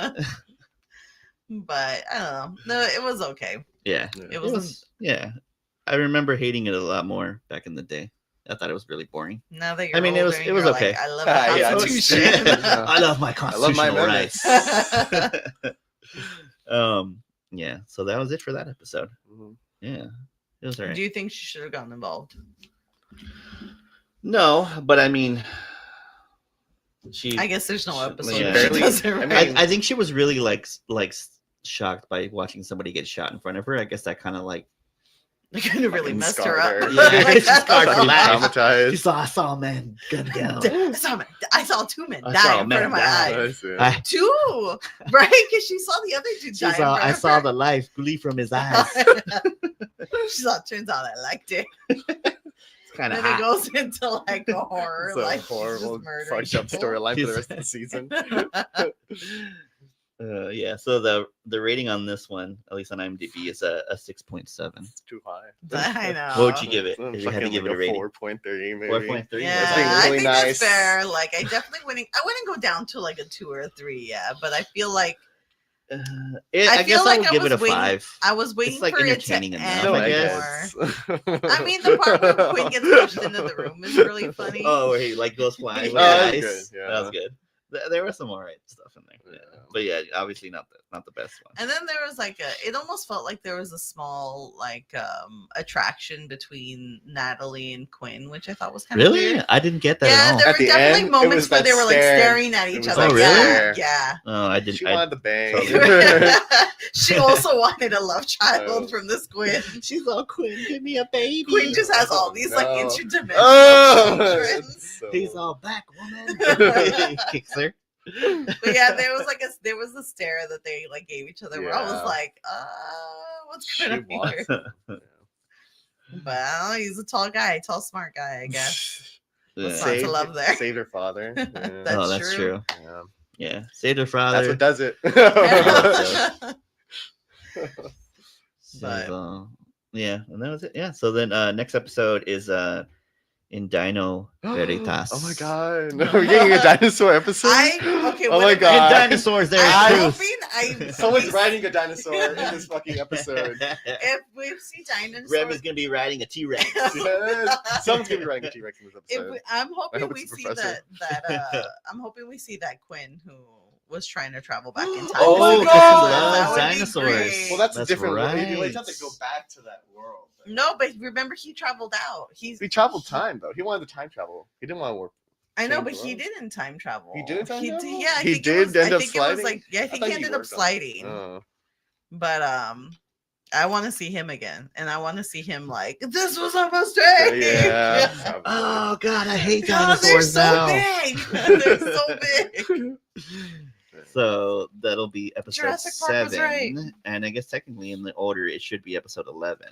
But I don't know. No, it was okay. Yeah. Yeah. It wasn't. Yeah. I remember hating it a lot more back in the day. I thought it was really boring. Now that you're I mean, it was- older, it was you're okay. Like, I love Ah, the yeah, Constitution. I love my I love my constitutional rights. amendments. Yeah. So that was it for that episode. Mhm. Yeah. It was alright. Do you think she should have gotten involved? No, but I mean, she. I guess there's no episode. Yeah. where she Barely- does it I right. mean- I think she was really like shocked by watching somebody get shot in front of her. I guess that kind of like It could have really Fucking messed her scarred up. her. Yeah, Like, she's scarred for life. Traumatized. I saw a man gunned down. I saw two men I die saw a in front man of my die. eyes. I see. I, Two, right? Because she saw the other two die. in front I of saw her. the life gleam from his eyes. She saw. Turns out I liked it. It's kind of Then it hot. goes into like a horror, It's a like horrible, murder. fucked up storyline for the rest of the season. Yeah. So the rating on this one, at least on IMDb, is a 6.7. It's too high. I know. What would you give it? I'm If you had to fucking give it like a rating, 4.3 maybe. 4.3. Yeah, That's being I really think nice. that's fair. Like, I definitely wouldn't. I wouldn't go down to like a 2 or a 3. Yeah, but I feel like I I guess feel I like would I give it a was waiting- 5. I was waiting like, for it to entertaining enough, end No, I I guess. more. guess. I mean, the part where Quinn gets pushed into the room is really funny. Oh, where he like goes flying. Oh, that's Nice. good, yeah. That was good. There was some alright stuff in there. Yeah. Yeah. But yeah, obviously not the best one. And then there was like it almost felt like there was a small like attraction between Natalie and Quinn, which I thought was kind of Really? weird. I didn't get that Yeah, at all. there At were the definitely end, it moments was where that they were like stare. staring at It each was other. like Yeah, stare. yeah. Oh, I didn't. She I, wanted the bang. Totally. She also wanted a love child Oh. from this Quinn. She's all Quinn, give me a baby. Quinn just has all Oh, these like no. interdimensional Oh, children. it's so- He's all back, woman. He kicks her. But yeah, there was a stare that they like gave each other where I was Yeah. like, what's She going on here? wants- But I don't know, he's a tall guy, tall, smart guy, I guess. Yeah. What's not to love there? Saved her father. Yeah. That's Oh, that's true. true. Yeah. Yeah, saved her father. That's what does it. But- So, yeah, and that was it. Yeah. So then next episode is in Dino Veritas. Oh my god. No, we're getting a dinosaur episode. Okay, Oh what my if- god. And dinosaurs, there is I'm truth. hoping Someone's riding a dinosaur in this fucking episode. If we see dinosaurs, Remy's gonna be riding a T-Rex. Yes. Someone's gonna be riding a T-Rex in this episode. I'm hoping hope we it's a see professor. I'm hoping we see that Quinn who was trying to travel back in time. Oh my because God! he loves That would be dinosaurs. great. Well, that's a That's different. right. You have to go back to that world. No, but remember he traveled out. He traveled time though. He wanted to time travel. He didn't want to work. I know, change but the he world. didn't time travel. He didn't time travel? Yeah, I He think did it was, end I up think it was sliding? like, yeah, I I think thought he he ended up worked on it. sliding. Oh. But I want to see him again, and I want to see him like this was a mistake. Yeah. Oh God, I hate God, they're dinosaurs so now. big. They're so big. So that'll be episode Jurassic Park was 7, right. and I guess technically in the order it should be episode 11.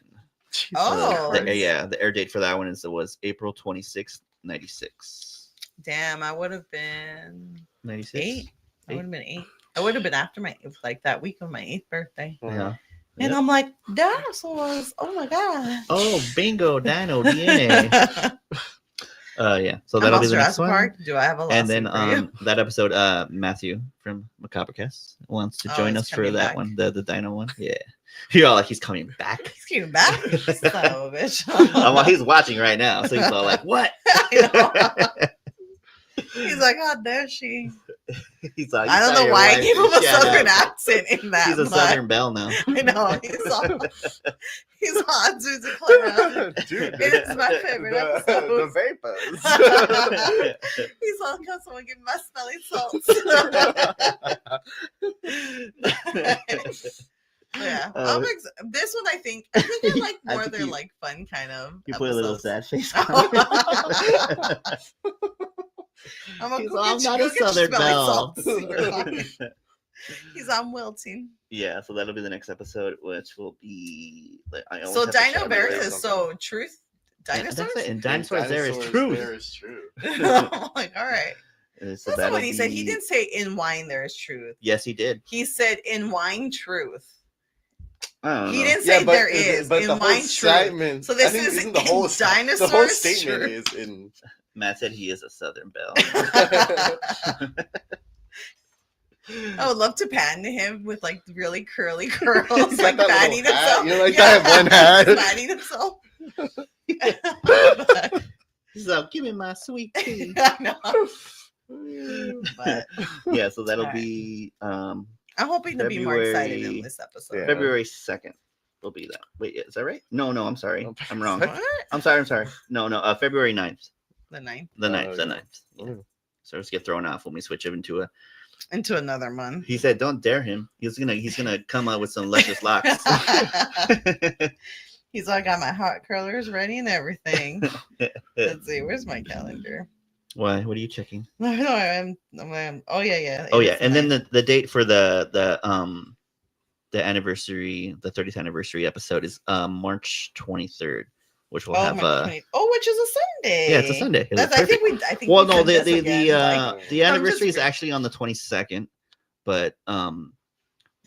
Oh. The air date for that one was April 26th, 96. Damn, I would have been 96. 8. I would have been 8. I would have been after like that week of my 8th birthday. Yeah. And I'm like, dinosaurs. Oh my God. Oh, bingo, dino DNA. Yeah. So that'll be the next Jurassic one. Park. Do I have a lawsuit And then for you? that episode, Matthew from Macabracast wants to Oh, join he's us for coming that back. one, the dino one. Yeah. You're all like, he's coming back. He's came back. Son of a bitch. Well, he's watching right now, so he's all like, "What?" He's like, how dare she? He's like, I don't know why I gave him a southern accent in that. He's a but Southern Belle now. I know. He's on Susie Clara. Dude, It's my favorite episode. The vapors. He's all, can someone give me my smelling salts? Yeah. This one, I think I like I more think their you- like fun kind of. You put a little episodes. sad face. I'm a He's go all, I'm get you- not go a get your Southern smelling Belle. salts. Super fun. He's on wilting. Yeah, so that'll be the next episode, which will be. I always So have to check Dino on Bears the is so truth. And Dinosaurs. that's it. And dinosaurs, there is truth. There is truth. I'm like, all right. So That's not that'll what he said. He be- didn't say in wine there is truth. Yes, he did. He said in wine truth. I don't He know. didn't say there is But in the whole wine truth. statement. So this I think is isn't the in whole dinosaurs The whole statement truth. is in. Matt said he is a Southern Belle. I would love to pan to him with like really curly curls, He's like got that fanning little hat. himself. You know, like that one hat. Fanning himself. So give me my sweet tea. I know. But Yeah, so that'll All right. be I'm hoping to be more excited in February- this episode. Yeah. February 2nd. Will be that. Wait, is that right? No, I'm sorry. Oh, I'm wrong. What? I'm sorry. No, February 9th. The 9th The 9th. Oh, The yeah. 9th. Yeah. Mm. So let's get thrown off when we switch him into a. into another month. He said, "Don't dare him. He's gonna come out with some luscious locks." He's like, I got my hot curlers ready and everything. Let's see, where's my calendar? Why? What are you checking? No, I'm oh yeah. Oh it yeah, is and then 9th. the date for the anniversary, the 30th anniversary episode is March 23rd, which will have March 20th. which is a Sunday. yeah, it's a Sunday. It's That's, perfect. I think Well, we no, said this again, like, the I'm anniversary is just- actually on the 22nd, but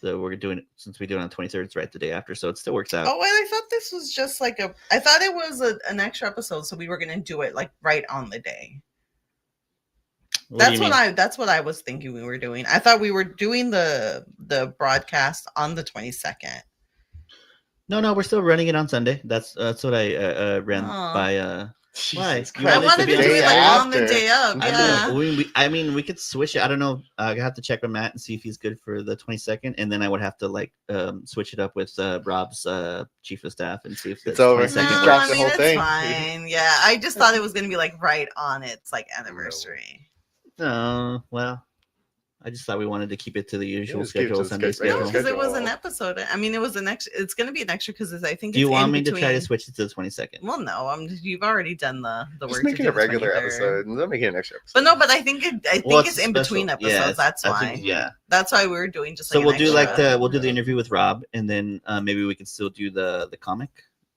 we're doing it since we do it on the 23rd. It's right the day after, so it still works out. Oh, wait, I thought this was just like I thought it was an extra episode, so we were gonna do it like right on the day. What do you That's what I was thinking we were doing. I thought we were doing the broadcast on the 22nd. No, we're still running it on Sunday. That's what I ran Aw. by. Why? Jesus You I want it to wanted to be do on the it day like on the after. day of. Yeah. I mean, we could switch it. I don't know. I have to check with Matt and see if he's good for the 22nd, and then I would have to like switch it up with Rob's chief of staff and see if the It's over. 22nd No, Just works. drop I the mean, whole it's thing. fine. Yeah, I just thought it was gonna be like right on its like anniversary. No, well, I just thought we wanted to keep it to the usual just keep it schedule, to the Sunday schedule. No, schedule. because it was an schedule. episode. I mean, it was an extra. It's gonna be an extra because I think. Do you it's want in me to try to between- switch it to the 22nd? Well, no. You've already done the Just work. make to it do a the regular 23rd. episode. And don't make it an extra episode. But no, but I think Well, it's in between special. episodes. Yeah, that's I why. think- yeah. That's why we were doing just. So Like we'll an do like extra. we'll do the interview with Rob, and then maybe we can still do the comic,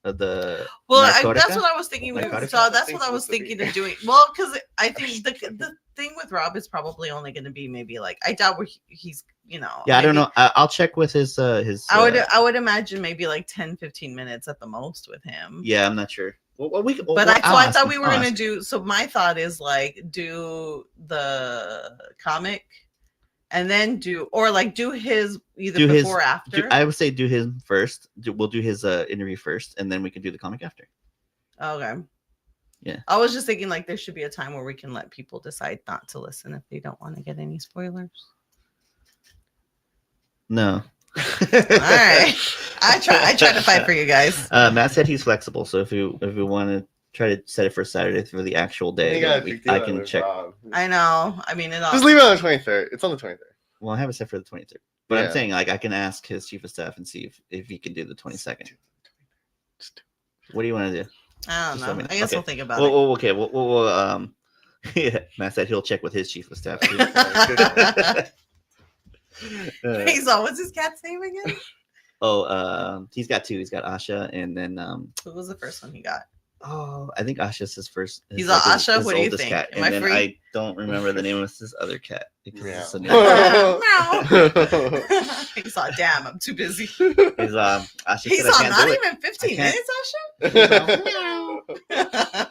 the. Well, that's Narcotica? what I was thinking. Narcotica? So that's what I was thinking of doing. Well, because I think the thing with Rob is probably only going to be maybe like I doubt he's Yeah, I don't maybe- know. I'll check with his. I would imagine maybe like 10-15 minutes at the most with him. Yeah, I'm not sure. Well, we. But I'll I ask thought him. we were I'll gonna ask him. do. So my thought is like do the comic, and then do his either Do his- before or after. I would say do his first. We'll do his interview first, and then we can do the comic after. Okay. Yeah. I was just thinking like there should be a time where we can let people decide not to listen if they don't want to get any spoilers. No. All right. I try to fight for you guys. Matt said he's flexible, so if we want to try to set it for Saturday for the actual day, then I can check. I know. I mean, Just leave it on the 23rd. It's on the 23rd. Well, I have it set for the 23rd, but Yeah. I'm saying like I can ask his chief of staff and see if he can do the 22nd. What do you want to do? I don't Just let know. me know. I guess Okay. we'll think about it. Well, okay. We'll yeah, Matt said he'll check with his chief of staff. Too. Hey, so what's his cat's name again? He's got two. He's got Asha, and then Who was the first one he got? I think Asha's his first. He's like on his- Asha? his What do you oldest think? Cat. Am And I then free? I don't remember the name of his other cat because it's a new. He saw, damn, I'm too busy. He's Asha He's said, I on can't not do it. even 15 I minutes, Asha?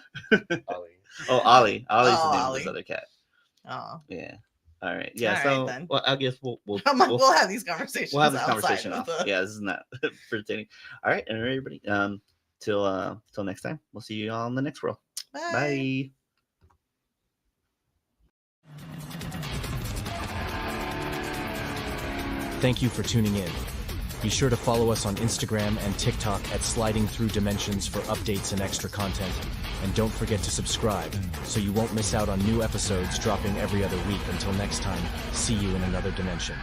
Oh, Ollie. Ollie's the name of Ollie. his other cat. Oh. Yeah. All right. Yeah. All right, so then. well, I guess we'll I'm like, we'll have these conversations. we'll have this outside conversation of off. the- Yeah, this is not pertaining. All right, and everybody. Till next time. We'll see you all in the next world. Bye. Bye. Thank you for tuning in. Be sure to follow us on Instagram and TikTok at Sliding Through Dimensions for updates and extra content. And don't forget to subscribe so you won't miss out on new episodes dropping every other week. Until next time, see you in another dimension.